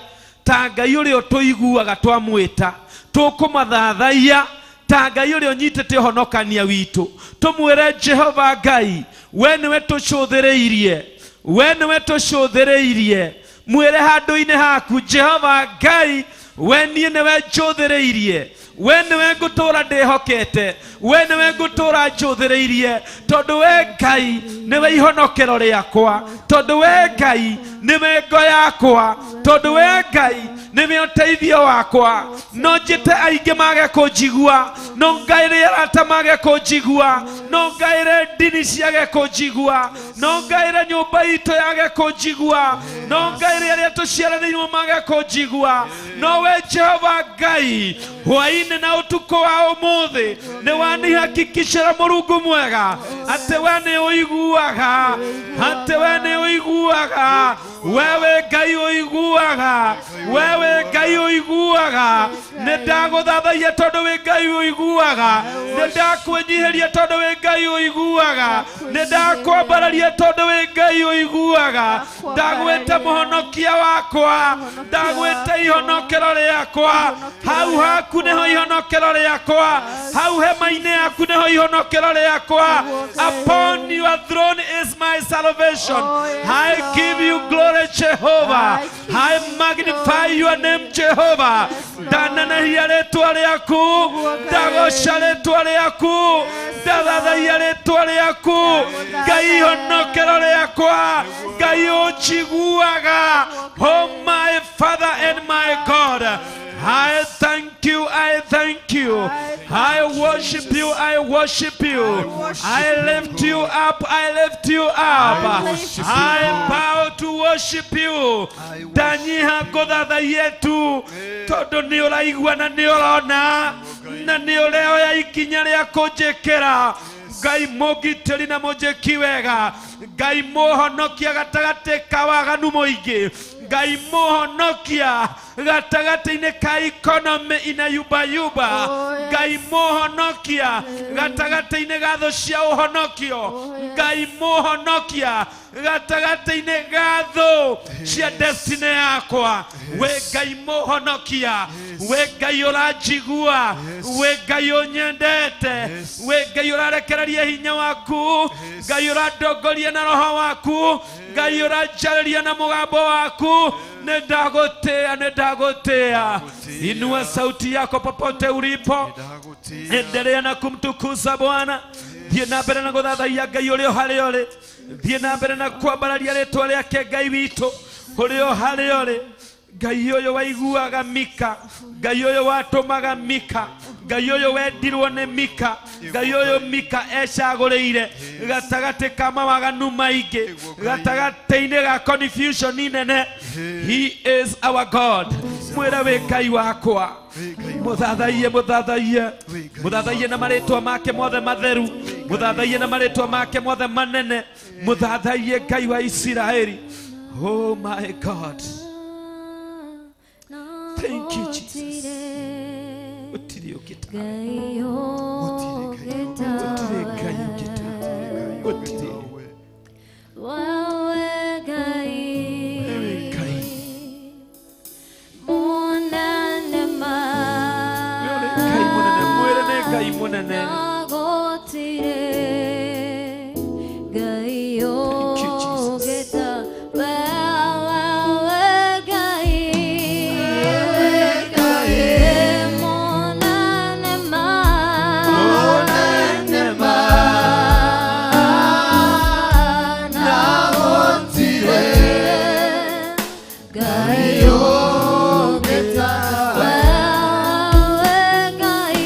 ta Ngai ũrĩa tũiguaga twamwĩta, tũkũmũthathaiya ta Ngai ũrĩa ũnyitĩte ũhonokania witũ. Tũmwĩre Jehova Ngai, we nĩwe tũcũthĩrĩirie, we nĩwe tũcũthĩrĩirie. Mwĩre handũ-inĩ haku, Jehova Ngai, we niĩ nĩwe njũthĩrĩirie, we nĩwe ngũtũũra ndĩhokete, we nĩwe ngũtũũra njũthĩrĩirie, tondũ we Ngai nĩwe ihonokero rĩakwa, tondũ we Ngai nĩwe ngo yakwa, tondũ we Ngai nĩwe ũteithio wakwa. No njĩte aingĩ mage kũnjigua, no ngaĩre arata mage kũnjigua, no ngaĩre ndini ciage kũnjigua, no ngaĩre nyũmba itũ yage kũnjigua, no ngaĩre arĩa tũciaranĩirwo mage kũnjigua. No we Jehova Ngai, hwa-inĩ na ũtukũ wa ũmũthĩ nĩ wanihakikishĩra Mũrungu mwega atĩ we nĩ ũiguaga, atĩ we nĩ ũiguaga, wewe Ngai ũiguaga, wewe Ngai ũiguaga. Nĩ ndagũthathaiya tondũ we Ngai ũiguaga, nĩ ndakwĩnyihĩria tondũ we Ngai ũiguaga, nĩ ndakwambararia tondũ we Ngai ũiguaga. Ndagwĩte mũhonokia wakwa, ndagwĩte ihonokero rĩakwa, hau haku nĩho ihonokero rĩakwa, hau hema-inĩ yaku nĩho ihonokero rĩakwa. Upon your throne is my salvation. I give you glory, Jehovah. I magnify your name, Jehovah. Ndananahia rĩtwa rĩaku, ndagoca rĩtwa rĩaku, ndathathaiya rĩtwa rĩaku. Ngai ihonokero rĩakwa, Ngai ũnjiguaga. Oh my Father and my God, I thank you, I thank you, I worship you, I worship you, I lift you up, I lift you up, I bow to worship you. Danyiha Guthathaiya yetu, tondũ nĩ ũraigua na nĩ ũrona na nĩ ũreoya ikinya rĩa kũnjĩkĩra. Ngai mũgitĩri na mũnjĩki wega, Ngai mũhonokia gatagatĩ ka waganu mũingĩ, Ngai mũhonokia gatagatĩ-inĩ ka economy inayubayuba, Ngai mũhonokia gatagatĩ-inĩ ga thũ cia ũhonokio, Ngai mũhonokia gatagatĩ-inĩ ga thũ cia destiny yakwa. We Ngai mũhonokia, we Ngai ũranjigua, we Ngai ũnyendete, we Ngai ũrarekereria hinya waku, Ngai ũrandongoria na roho waku, Ngai ũranjarĩria na mũgambo waku. Nĩndagũtĩĩa, nĩndagũtĩĩa. Inua sauti yako popote ulipo, endelea na kumtukuza Bwana. Thiĩ na mbere na gũthathaiya Ngai ũrĩ o harĩa ũrĩ, thiĩ na mbere na kwambararia rĩtwa rĩake Ngai witũ ũrĩ o harĩa ũrĩ. Ngai ũyũ waiguaga Mika, Ngai ũyũ watũmaga Mika, Ngai ũyũ wendirwo nĩ Mika, Ngai ũyũ Mika ecagũrĩire gatagatĩ ka mawaganu maingĩ, gatagatĩ-inĩ ga confusion nene. He is our God. Mwĩre wĩ Ngai wakwa, Guthathaiya, Guthathaiya, Guthathaiya na maritwa make mothe matheru, Guthathaiya na maritwa make mothe manene, Guthathaiya Ngai wa Isiraeli. Oh my God, thank you Jesus. Utiri ukita, utiri Ngai ukita, utiri wawe Ngai, Ngai. munene ma, Ngai munene, mwirene Ngai munene. nagotire Ngai ogeta wawe Ngai, munene ma, Munene ma, nagotire Ngai ogeta wawe Ngai,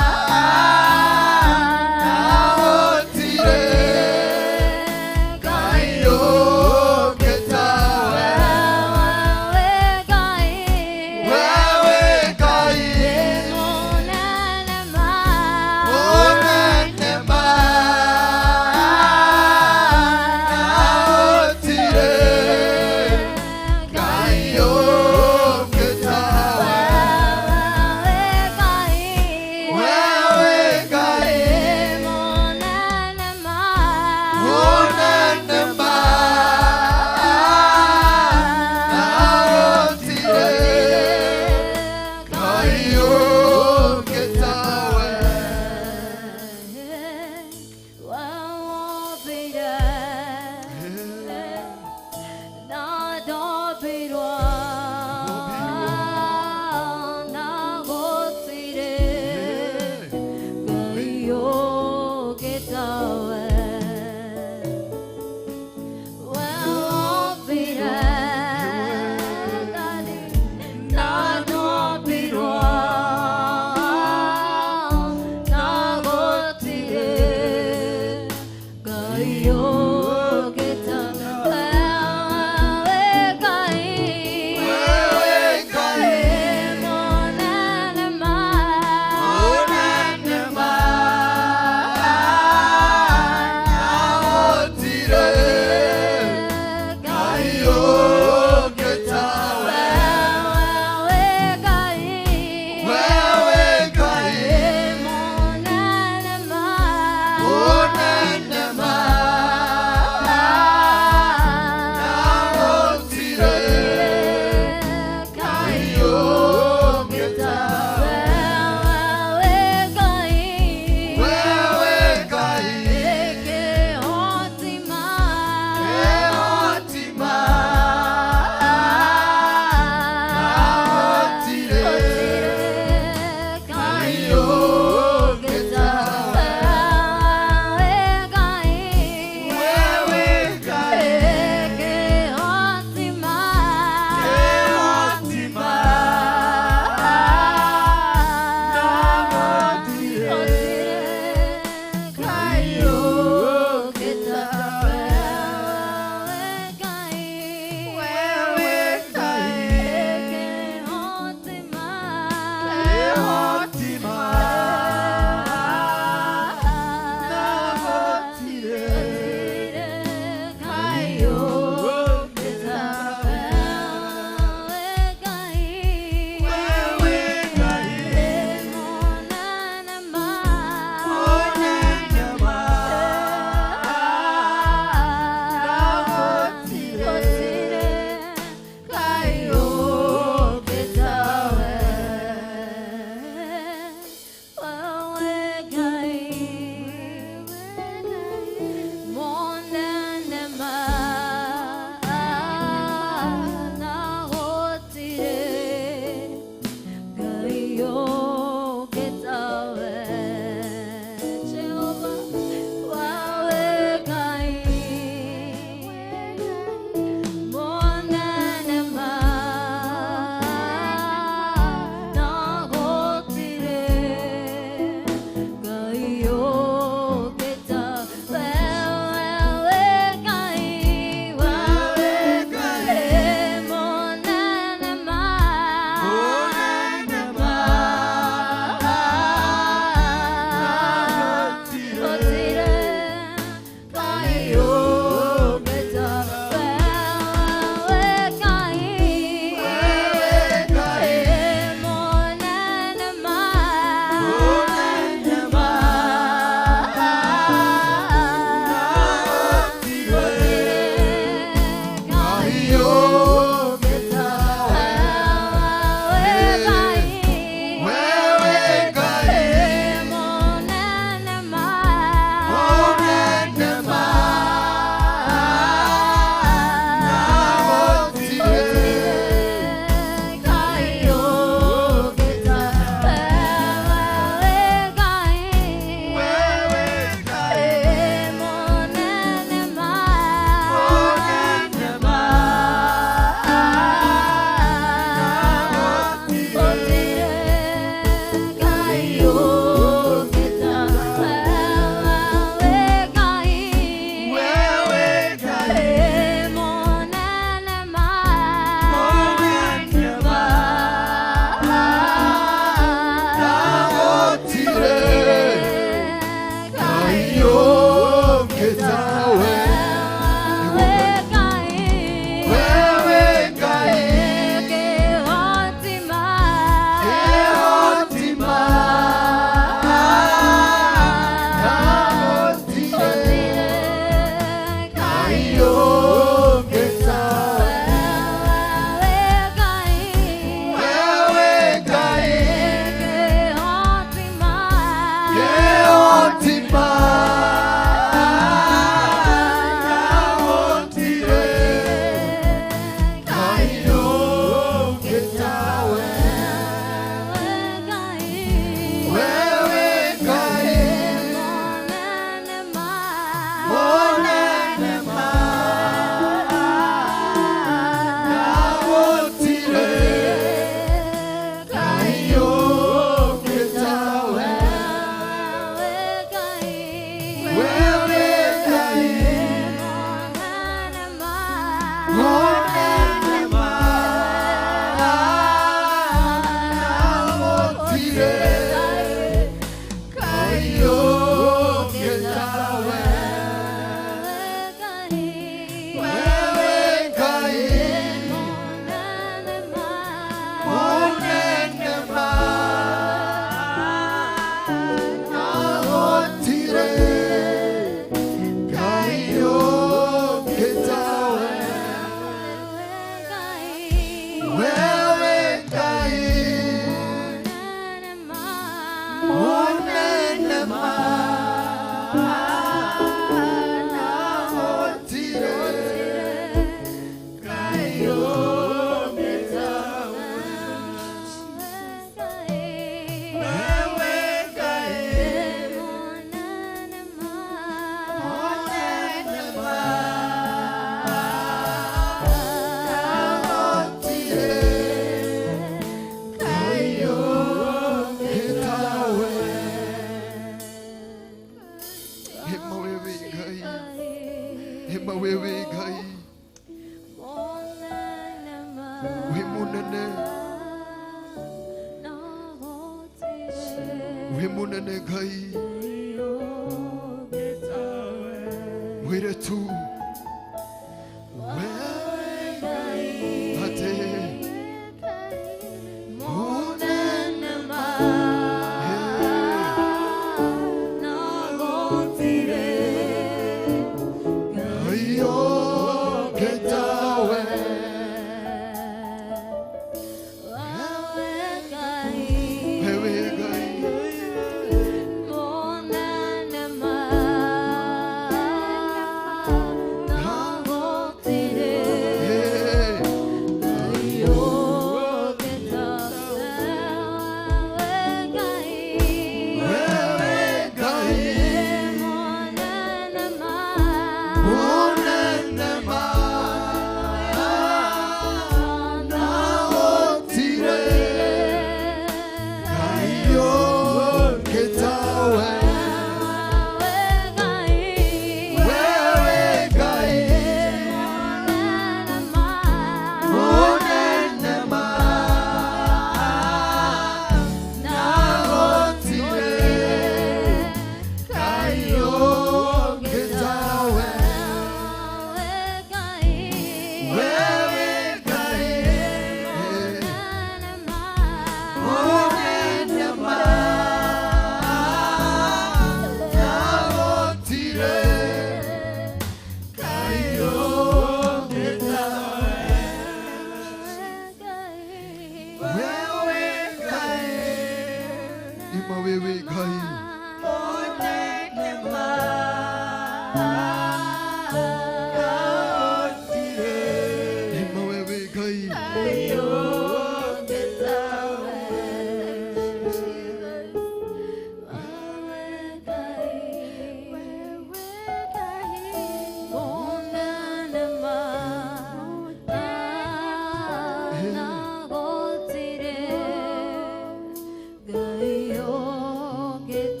Get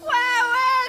Wewe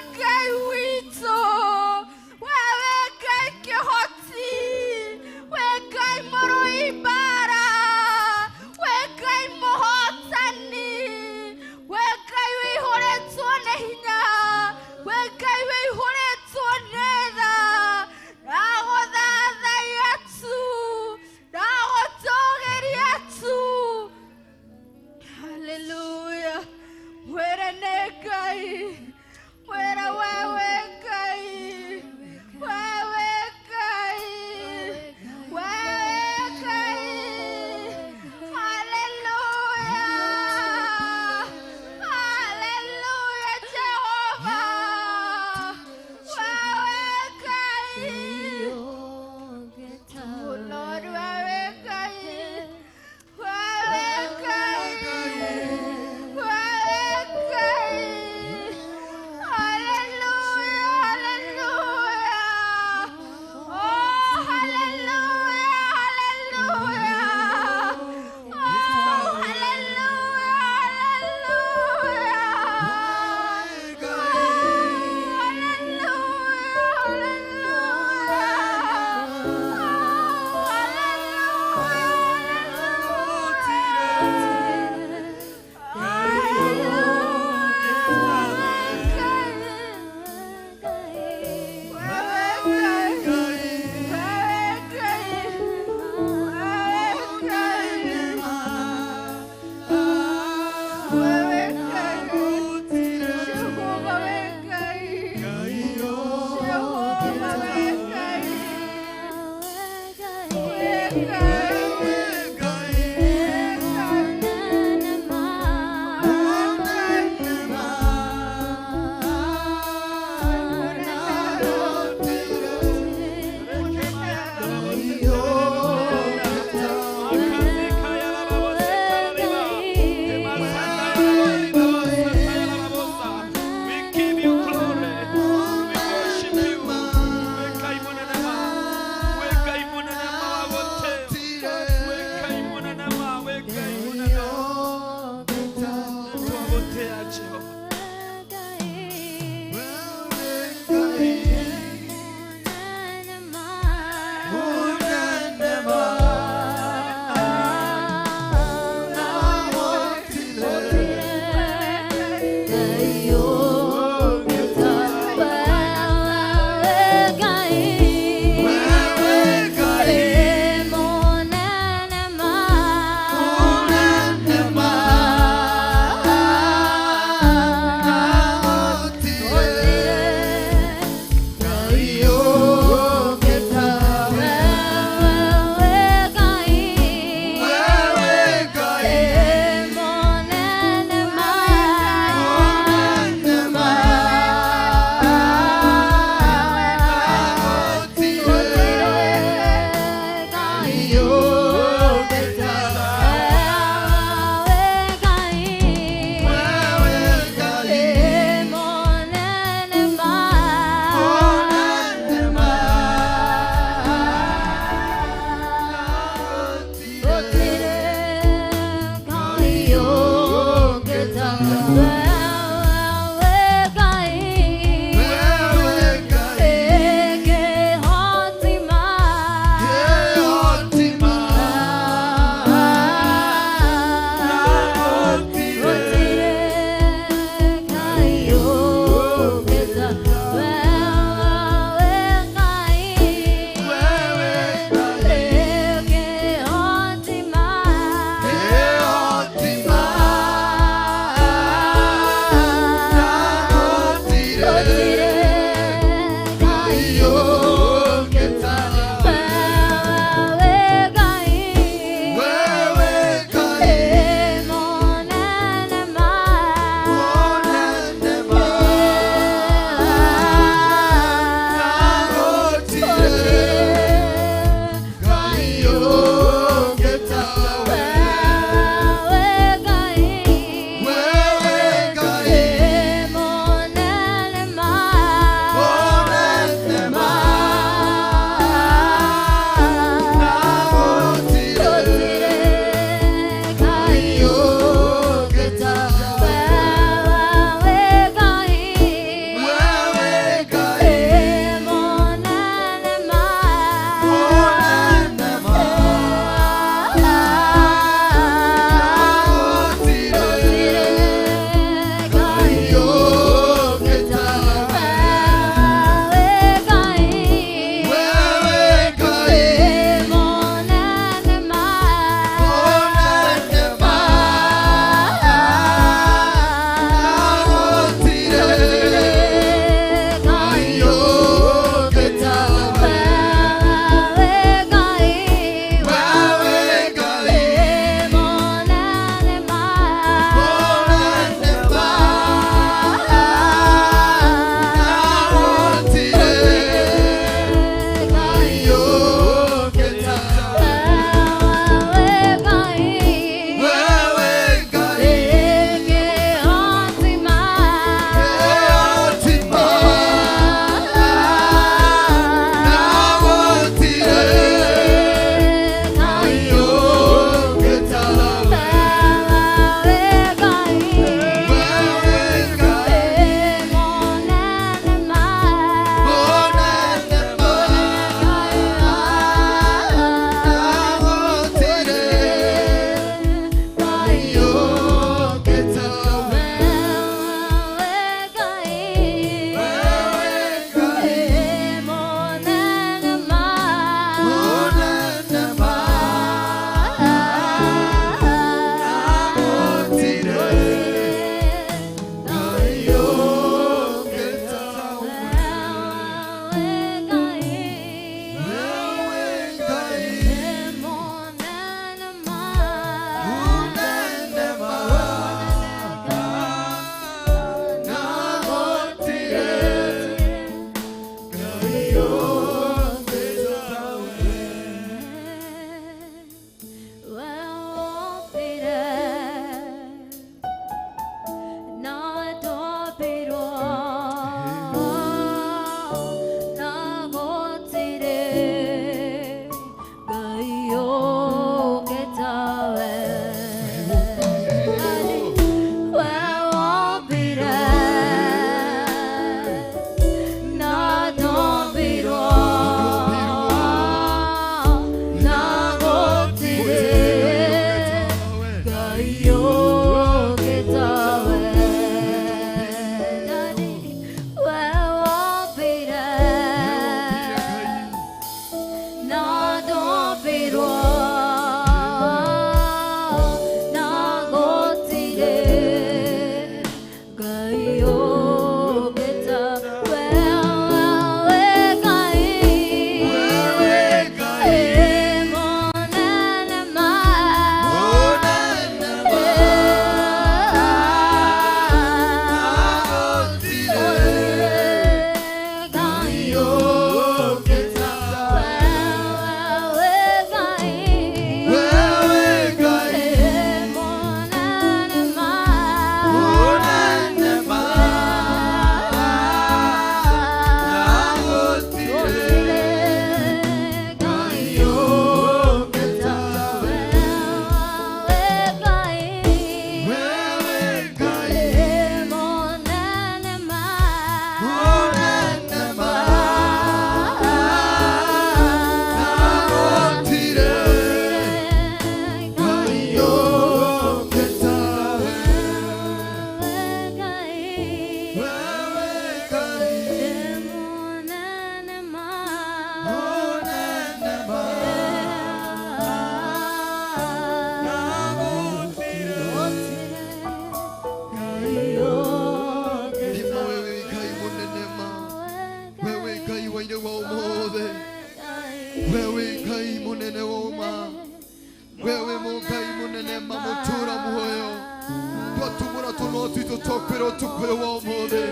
twakwira utukuyo wa umuthi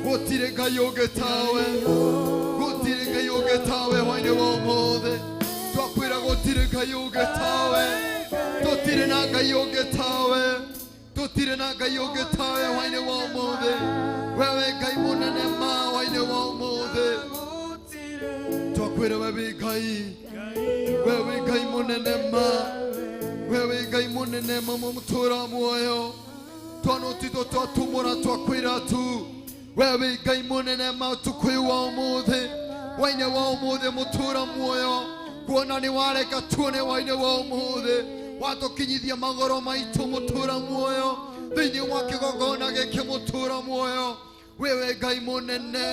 gutire ngai ungi tawe gutire ngai ungi tawe hwa-ini wa umuthi twakwira gutire ngai ungi tawe tutire na ngai ungi tawe tutire na ngai ungi tawe hwa-ini wa umuthi wewe ngai munene ma hwa-ini wa umuthi twakwira wewe ngai munene ma wewe ngai munene ma mutura muoyo twana tito twatumura twakwira tu wewe ngai munene ma tukwiwa umuthi hwa-ini wa umuthi mutura muoyo kuona ni wareka tuone hwa-ini wa umuthi watukinyithia magoro maitu mutura muoyo thiini wa kigongona giki mutura muoyo wewe ngai munene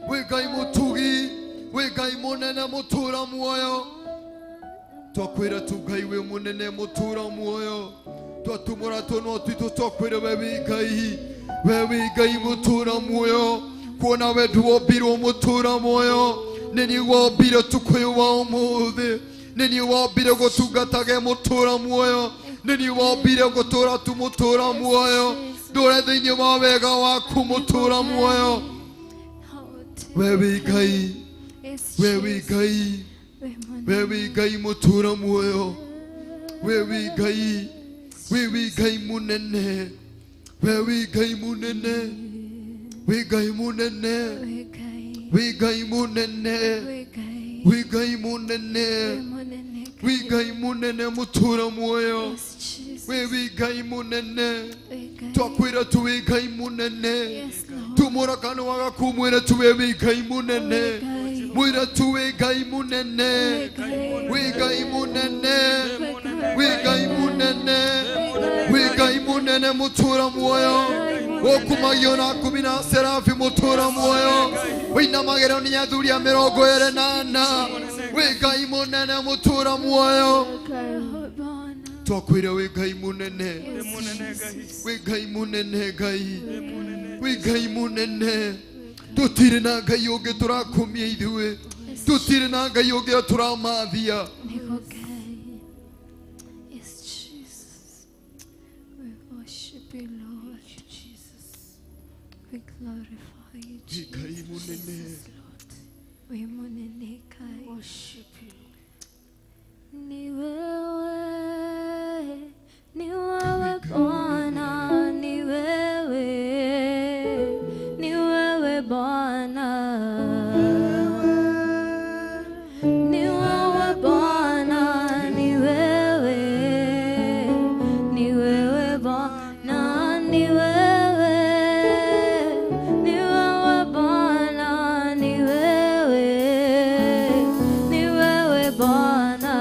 we ngai mutugi we ngai munene mutura muoyo twakwira tu ngai we munene mutura muoyo twatumura tono tito twakwira wewe ngai mutura muoyo kuona we duobiro mutura muoyo nini wobiro tukwiwa umuthi nini wobire gutungatage mutura muoyo nini wobire gutura tu mutura muoyo ndore thiini wa wega waku mutura muoyo wewe ngai mutura muoyo wewe ngai munene wewe ngai munene we ngai munene we ngai munene we ngai munene we ngai munene mutura muoyo wewe ngai munene twakwira tu we ngai munene tumura kanwa gaku mwira tu wewe ngai munene mwira tu we ngai munene we ngai munene we ngai munene we ngai munene mutura muoyo okumagio na kumina serafi mutura muoyo wina magero ni athuri a 28 we ngai munene mutura muoyo twakwira we ngai munene we ngai munene ngai we ngai munene tutire na ngai ungi turakumia ithuĩ tutire na ngai ungi turamathia We glorify you, Jesus. We worship you. Ni wewe Bwana, ni wewe Bwana, ni wewe Bwana, ni wewe Bwana, ni wewe Bwana, ni wewe Bwana.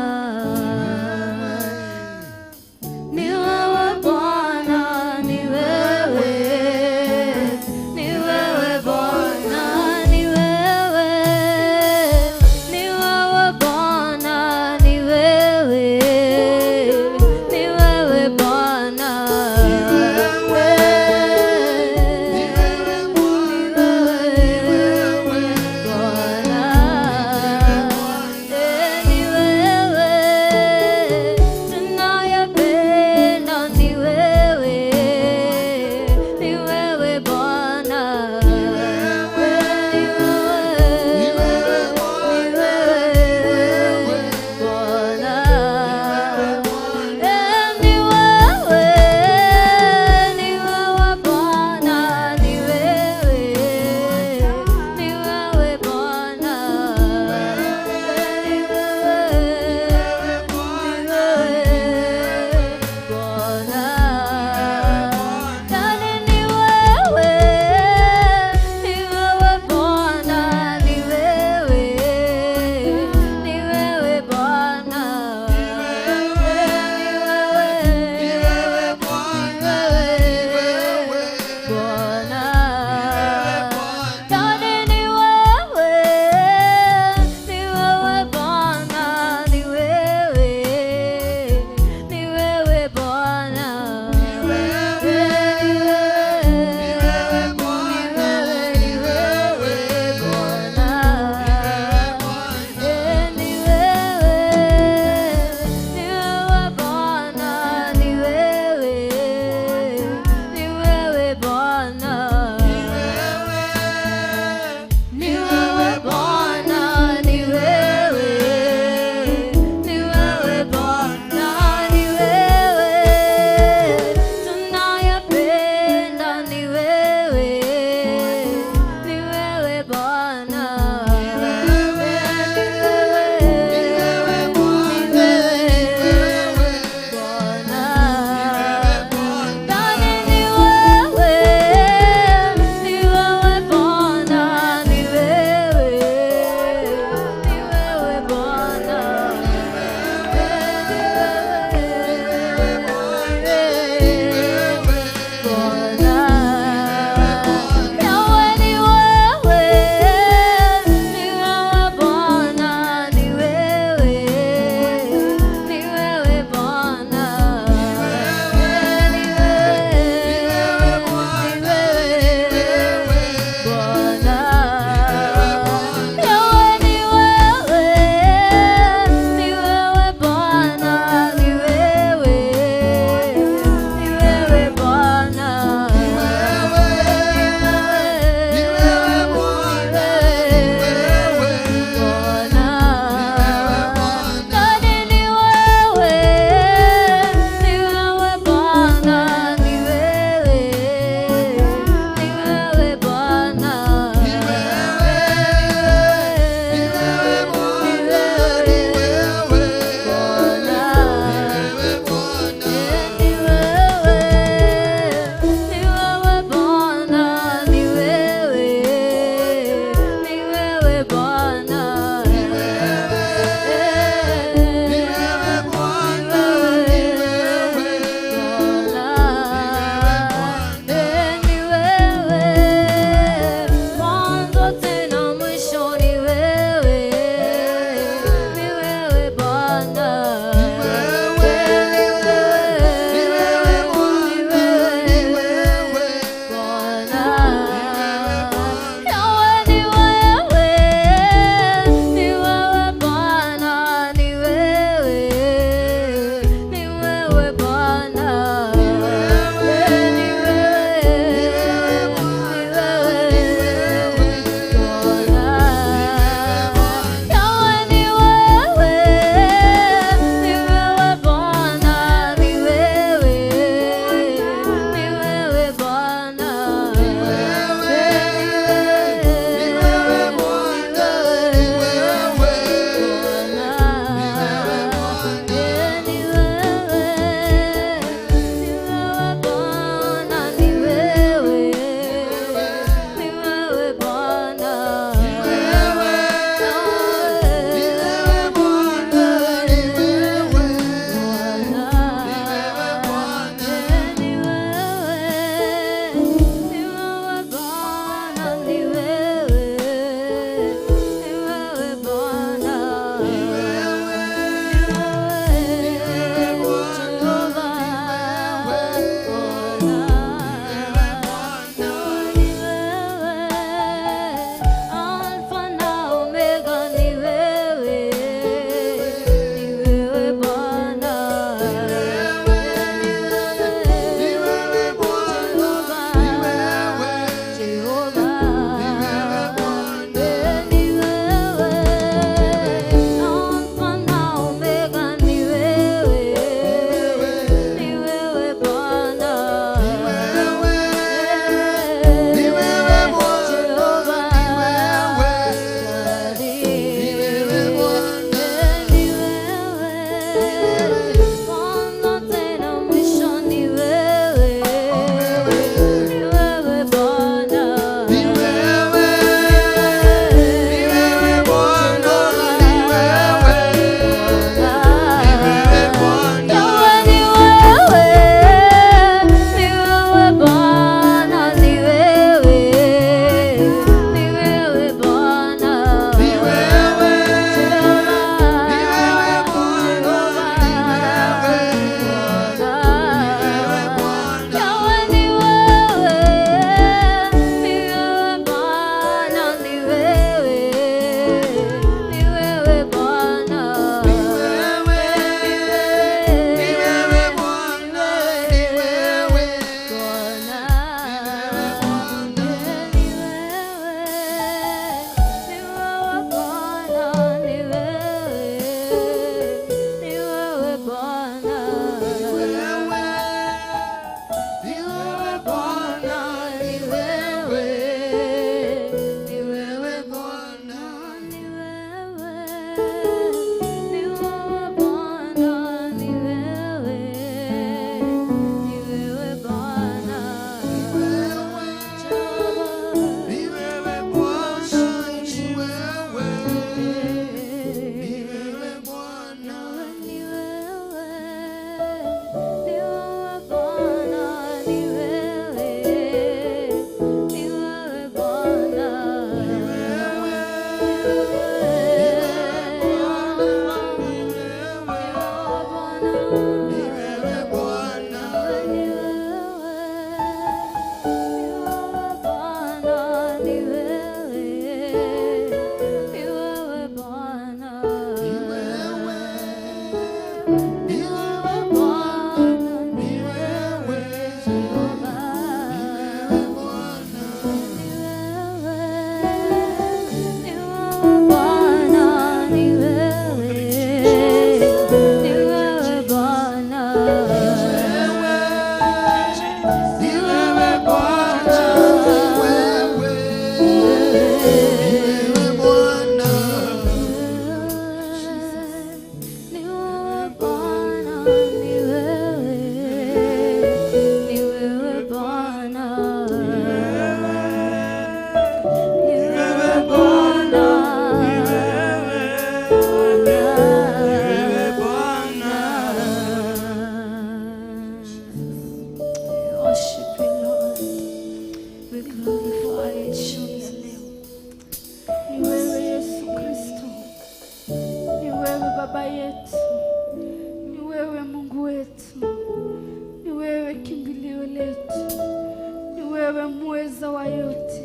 wewe mweza wa yote.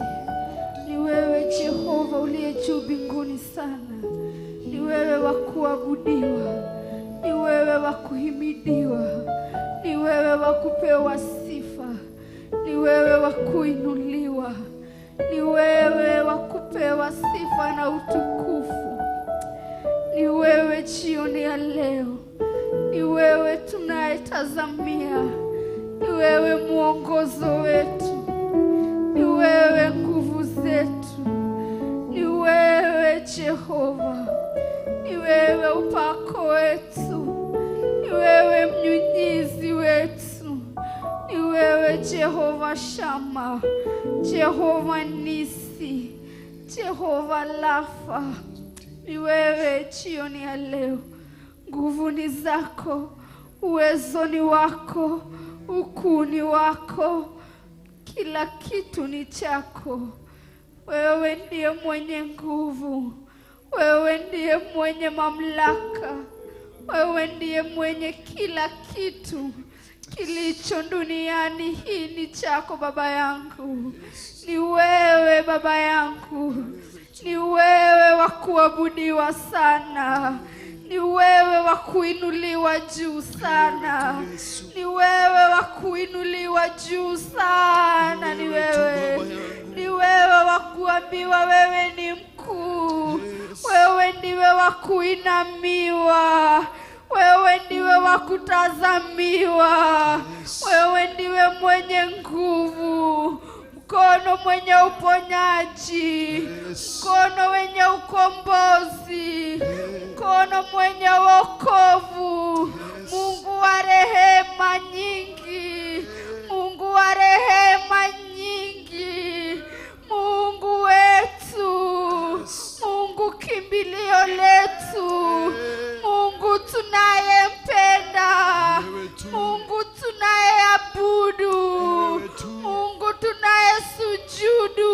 Ni wewe Jehova uliye juu mbinguni sana. Ni wewe wa kuabudiwa. Ni wewe wa kuhimidiwa. Ni wewe wa kupewa sifa. Ni wewe wa kuinuliwa. Ni wewe wa kupewa sifa na utukufu. Ni wewe jioni ya leo. Ni wewe tunayetazamia. Ni wewe mwongozo wetu. Ni wewe nguvu zetu. Ni wewe Jehova. Ni wewe upako wetu. Ni wewe mnyunyizi wetu. Ni wewe Jehova Shama, Jehova Nisi, Jehova Lafa. Ni wewe jioni ya leo. Nguvu ni zako, uwezo ni wako, ukuu ni wako, kila kitu ni chako. Wewe ndiye mwenye nguvu. Wewe ndiye mwenye mamlaka. Wewe ndiye mwenye kila kitu kilicho duniani. Hii ni chako Baba yangu. Ni wewe Baba yangu. Ni wewe wa kuabudiwa sana. Ni wewe wa kuinuliwa juu sana. Ni wewe wa kuinuliwa juu sana. Ni wewe. Ni wewe wa kuambiwa wewe ni mkuu. Wewe ndiwe wa kuinamiwa. Wewe ndiwe wa kutazamiwa. Wewe ndiwe mwenye nguvu. Mkono mwenye uponyaji. Mkono wenye ukombozi. Mkono mwenye wokovu. Mungu wa rehema nyingi. Mungu wa rehema nyingi. Mungu wetu. Mungu kimbilio letu. Mungu tunayempenda. Mungu tunayeabudu. Mungu tunayesujudu.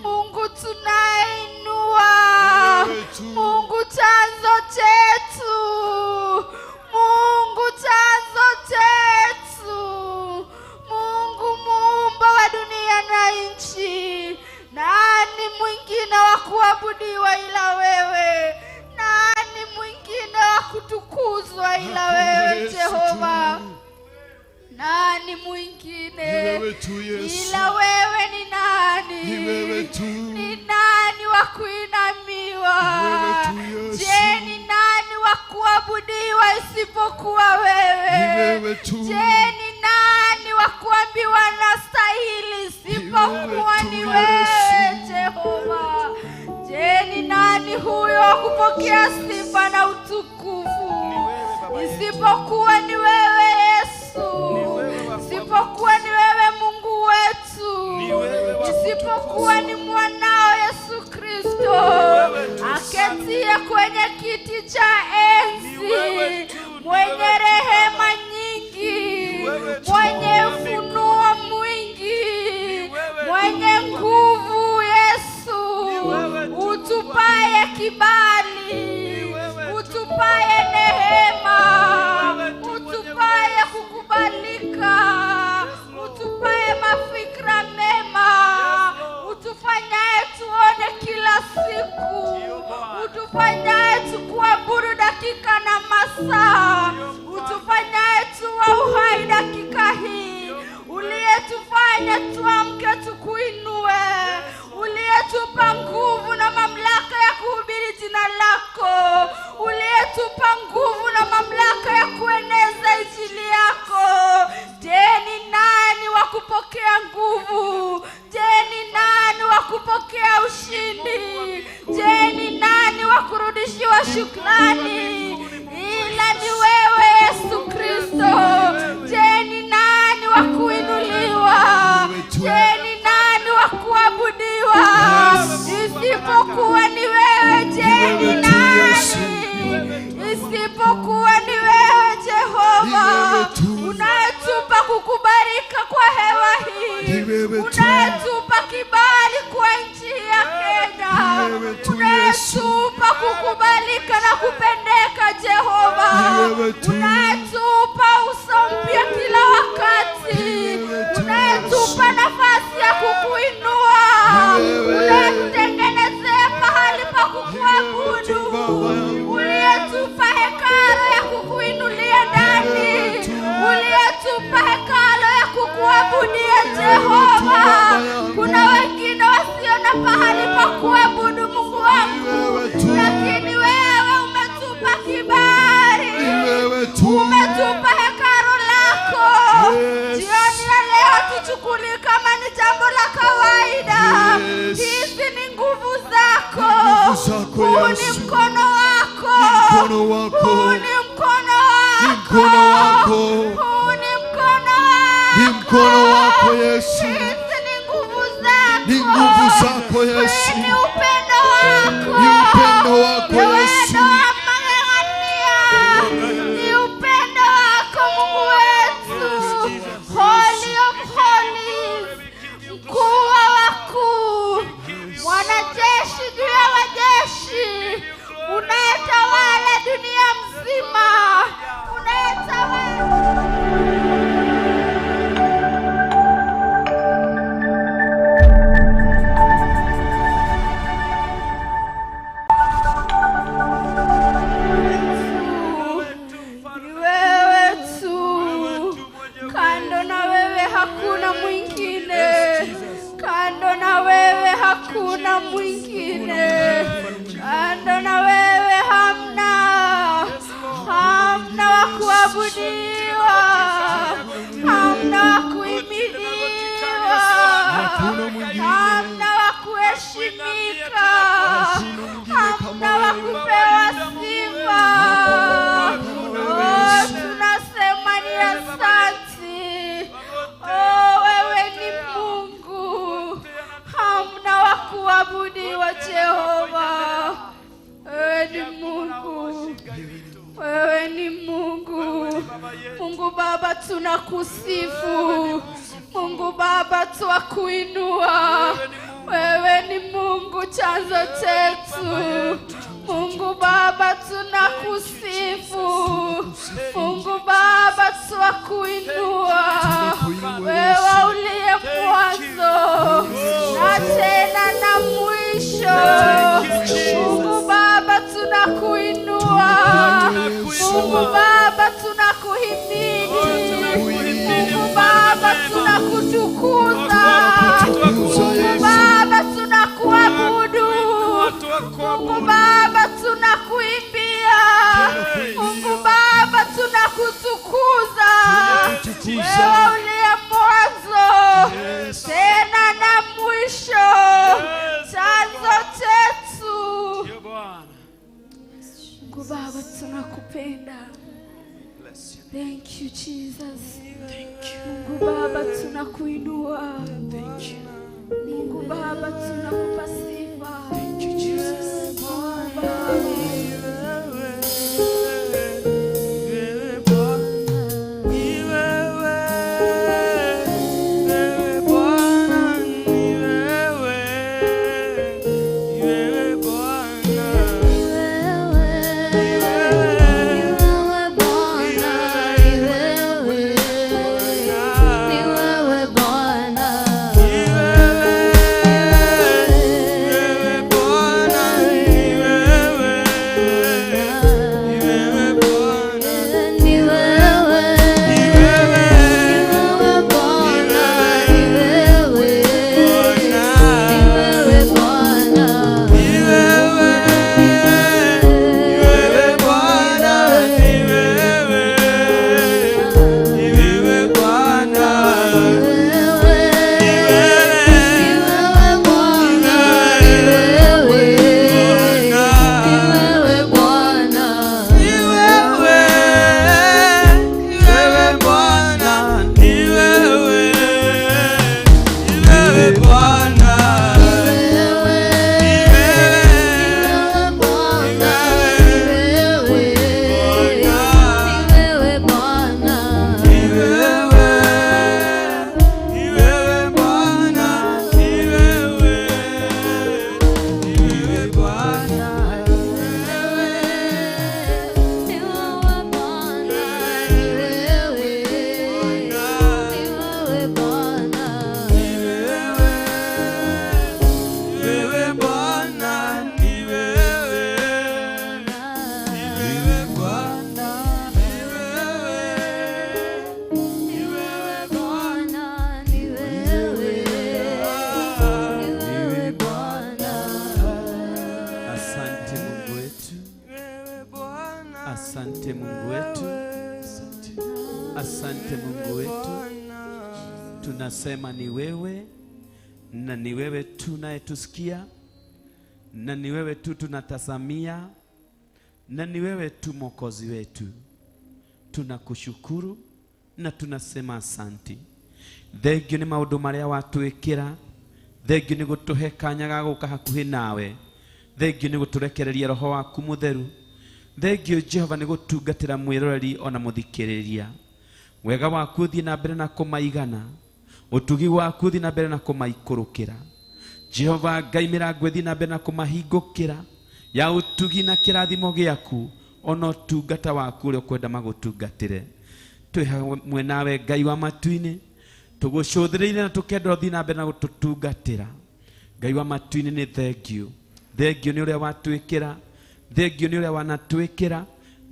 Mungu tunainua. Mungu chanzo chetu. Mungu chanzo chetu. Mungu muumba wa dunia na nchi. Nani mwingine wa kuabudiwa ila wewe? Nani mwingine wa kutukuzwa ila wewe Jehova? Nani mwingine ila wewe? Ni nani? Ni nani wa kuinamiwa? Je, ni nani wa kuabudiwa isipokuwa wewe? Je, ni nani wa kuambiwa nastahili isipokuwa ni wewe Jehova? Je, ni nani huyo wa kupokea sifa na utukufu isipokuwa ni wewe Yesu? Isipokuwa ni wewe Mungu wetu. Isipokuwa ni mwanao Yesu Kristo aketie kwenye kiti cha enzi, mwenye rehema nyingi, mwenye ufunuo mwingi, mwenye nguvu. Yesu, utupaye kibali, utupaye neema, utupaye kukubalika, utupaye mafikra mema, utufanyaye tuone kila siku, utufanyaye tukuabudu dakika na masaa, utufanyaye tuwa uhai dakika hii, uliyetufanya tuamke tukuinue, uliyetupa nguvu na mamlaka ya kuhubiri jina lako, uliyetupa nguvu na mamlaka ya kueneza injili yako. Je, ni nani wa kupokea nguvu? Je, ni nani wa kupokea ushindi? Je, ni nani wa kurudishiwa shukrani ila ni wewe Yesu Kristo? Je, ni nani wa kuinuliwa? Je, ni nani wa kuabudiwa isipokuwa ni wewe? Je, ni nani isipokuwa ni wewe Jehova, unayetupa kukubarika kwa hewa hii, unayetupa kibali kwa nchi ya Kenya, unayetupa kukubalika na kupendeka Jehova, unayetupa uso mpya kila wakati, unayetupa nafasi kukuinua, unayetutengenezea mahali pa kukuabudu, uliyetupa hekalo ya kukuinulia ndani, uliyetupa hekalo ya kukuabudia Jehova. Kuna wengine wasio na pahali pa kuabudu Mungu wangu, lakini wewe umetupa kibali, umetupa hekalo lako. Jioni ya leo tuchukulie kama ni jambo la kawaida. Hizi ni nguvu zako, huu ni mkono wako, huu ni mkono wako, huu ni mkono wako Yesu. Hizi ni nguvu zako Yesu, ni upendo wako Yesu, ni upendo wako Mungu wetu. Holy of holies, mkuu wa wakuu, mwanajeshi juu ya wajeshi, unayetawala dunia mzima, unayetawala. Hakuna mwingine, kando na wewe hamna wa kuabudiwa, hamna wa kuhimidiwa, hamna wa kuheshimika, hamna wa kupewa sifa. Oh, tunasema ni asante. Oh, wewe ni Mungu, hamna wa kuabudiwa Jehova. Wewe ni Mungu, wewe ni Mungu. Mungu Baba, tunakusifu. Mungu Baba, twakuinua. Wewe ni Mungu, chanzo chetu. Mungu Baba, tunakusifu. Mungu Baba, twakuinua. Wewe uliye mwanzo na tena na mwisho. Mungu Baba, tunakuinua. Mungu Baba, tunakuhimidi. Mungu Baba, tunakutukuza. Mungu Baba, tunakuabudu. Mungu Baba, tunakuimbia. Mungu Baba, tunakutukuza. Wewe uliye mwanzo tena na mwisho, chanzo chetu. Mungu Baba, tunakupenda. Thank you Jesus. Mungu Baba, tunakuinua. Mungu Baba, tunakupa sifa. Mungu Baba. Ni wewe Bwana. tunasema ni wewe, na ni wewe tunayetusikia, na ni wewe tu tunatazamia, na ni wewe tu Mwokozi wetu. Tunakushukuru na tunasema asanti. Thengio ni maundu maria watwikira, thengio ni gutuhe kanya ga guka hakuhi nawe, thengio ni guturekereria roho waku mutheru, thengio Jehova ni gutungatira mwiroreri ona muthikiriria. Wega waku thii na mbere na kumaigana, utugi waku thii na mbere na kumaikurukira. Jehova Ngai mirango thii na mbere na kumahingukira ya utugi na kirathimo giaku, ona utungata waku uria ukwenda magutungatire. Twi hamwe nawe Ngai wa matu-ini, tugucuthireire na tukenda thii na mbere na gututungatira. Ngai wa matu-ini ni thengio. Thengio ni uria watwikira, thengio ni uria wanatwikira,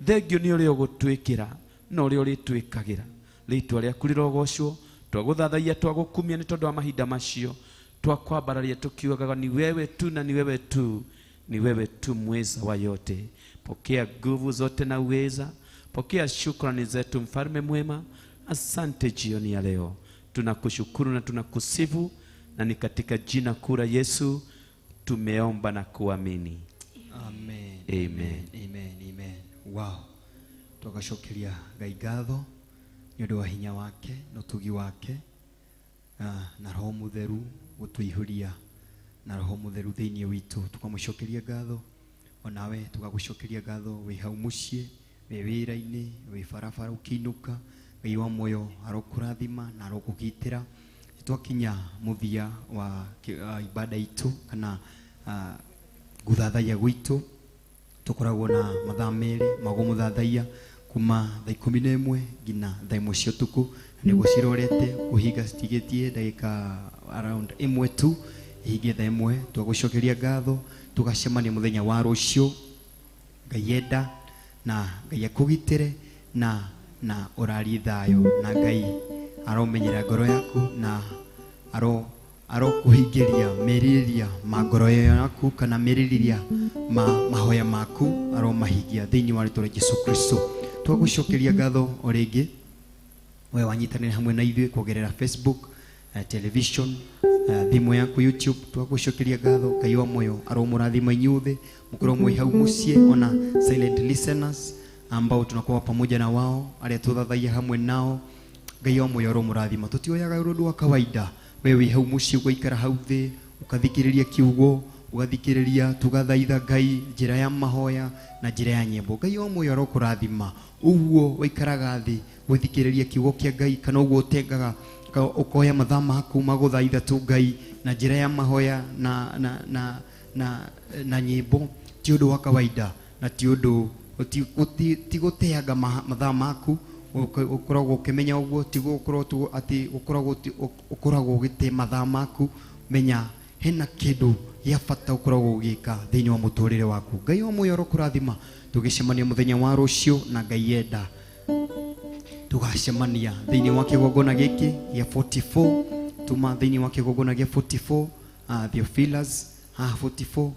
thengio ni uria ugutwikira na uria uritwikagira. Ritwa riaku rirogocwo. Twaguthathaiya twagukumia ni tondu wa mahinda macio, twakwambararia tukiugaga ni wewe tu na ni wewe tu, ni wewe tu mweza wa yote. Pokea nguvu zote na uweza, pokea shukrani zetu mfalme mwema. Asante jioni ya leo, tunakushukuru na tunakusifu, na ni katika jina kura Yesu tumeomba na kuamini. Amen. Amen. Amen. Amen. Wow. Tugashokeria Ngai ngatho ni undu wa hinya wake na utugi wake, na roho mutheru gutuihuria na roho mutheru thiini witu. Tukamushokeria ngatho, onawe tugagucokeria ngatho wi hau mucii, wi wira-ini, wi barabara ukiinuka. Ngai wa moyo arokurathima na arokugitira. Twakinya muthia wa ibada itu kana Guthathaiya gwitu, tukoragwo na mathaa meri ma gumuthathaiya kuma thaa 11 ngina thaa 1 cia utuku. Niguo cirorete kuhinga citigetie ndagika around 1 tu ihinge thaa 1. Twagucokeria ngatho, tugacemania muthenya wa rucio. Ngai enda na Ngai akugitire na urari thayo, na Ngai aromenyera ngoro yaku na arokuhingiria meriria ma ngoro yaku kana meriria mahoya maku, aromahingia thiini wa ritwa ria Yesu Kristo. Twagucokeria ngatho o ringi we wanyitanira hamwe na ithuĩ kugerera Facebook, television, thimu yaku YouTube. Twagucokeria ngatho. Ngai wa moyo aromurathima inyuothe mukorwo mwi hau mucii, ona silent listeners ambao tunakuwa pamoja na wao, aria tuthathaiya hamwe nao. Ngai wa moyo aromurathima. Tutioyaga undu wa kawaida, wewe hau mucii ugaikara hau thi ukathikiriria kiugo, ugathikiriria tugathaitha Ngai njira ya mahoya na njira ya nyimbo. Ngai wa moyo arokurathima. Uguo waikaraga thi gwithikiriria kiugo kia Ngai, kana uguo utengaga ukoya mathaa maku maguthaitha tu Ngai na njira ya mahoya na nyimbo, ti undu wa kawaida na ti undu ti guteanga mathaa maku. Ukoragwo ukimenya uguo, ti gukorwo tu ati ukoragwo ugite mathaa maku. Menya hena kindu ya bata ukoragwo ugika thiini wa muturire waku. Ngai wa moyo arokurathima. Tugicemania muthenya wa rucio, na Ngai enda tugacemania thiini wa kigongona giki gia 44. Tuma thiini wa kigongona gia 44 Theophilus 44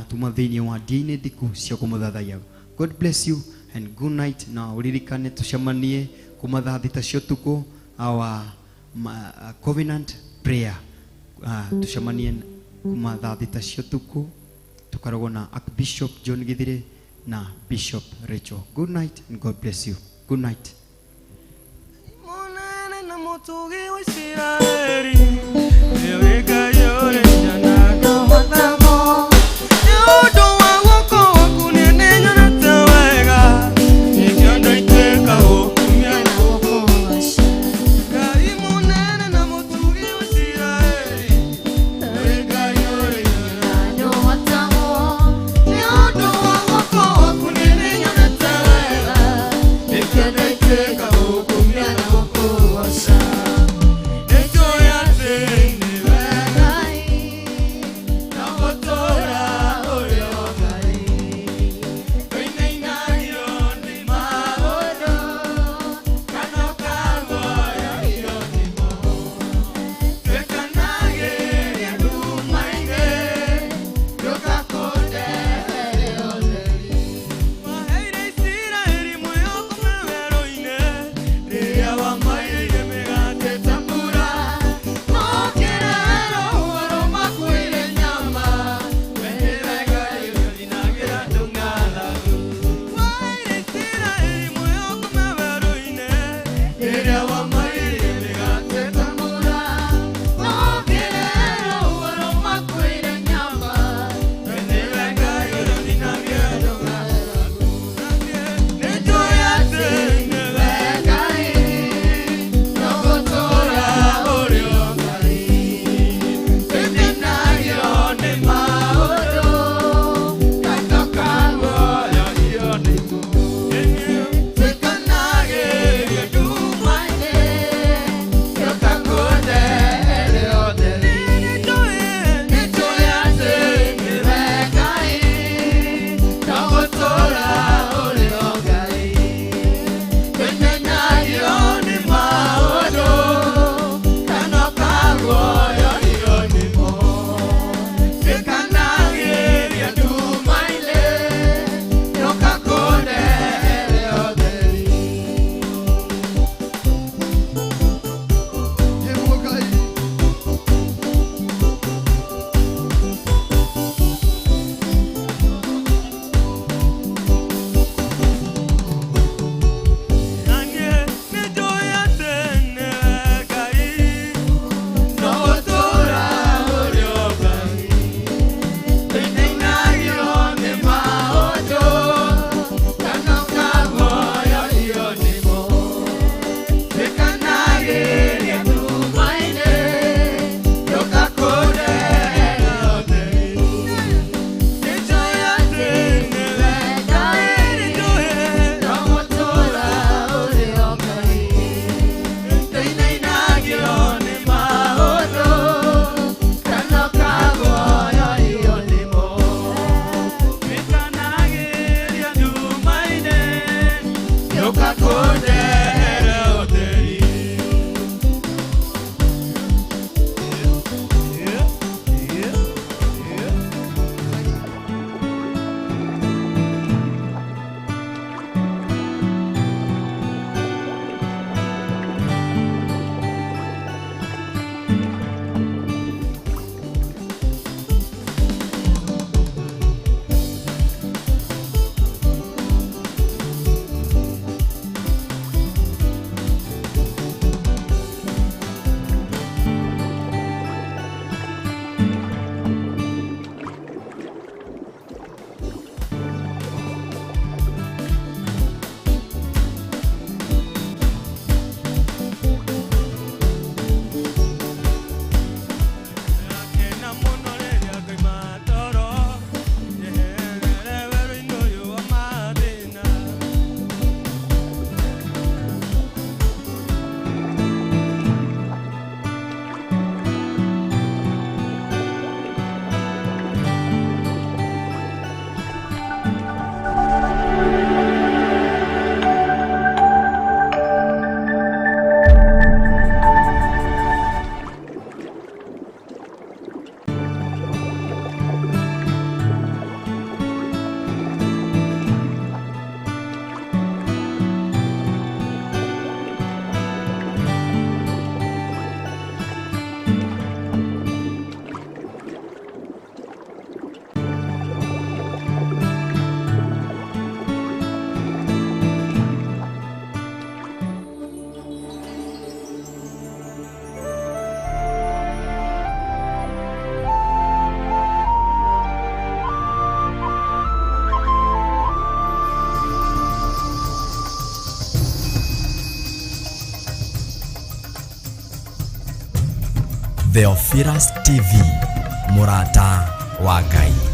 tuma thiini wa Ndia-Ini Ndiku cia kumuthathaiya. God bless you and good night. Na uririkane tucemanie kuma thaa 6 cia utuku our covenant prayer. Tucemanie kuma thaa 6 cia utuku, tukarogwo na Archbishop John Githire na Bishop Rachel. Good night and God bless you. Good night. Theophilus TV, MURATA wa Ngai.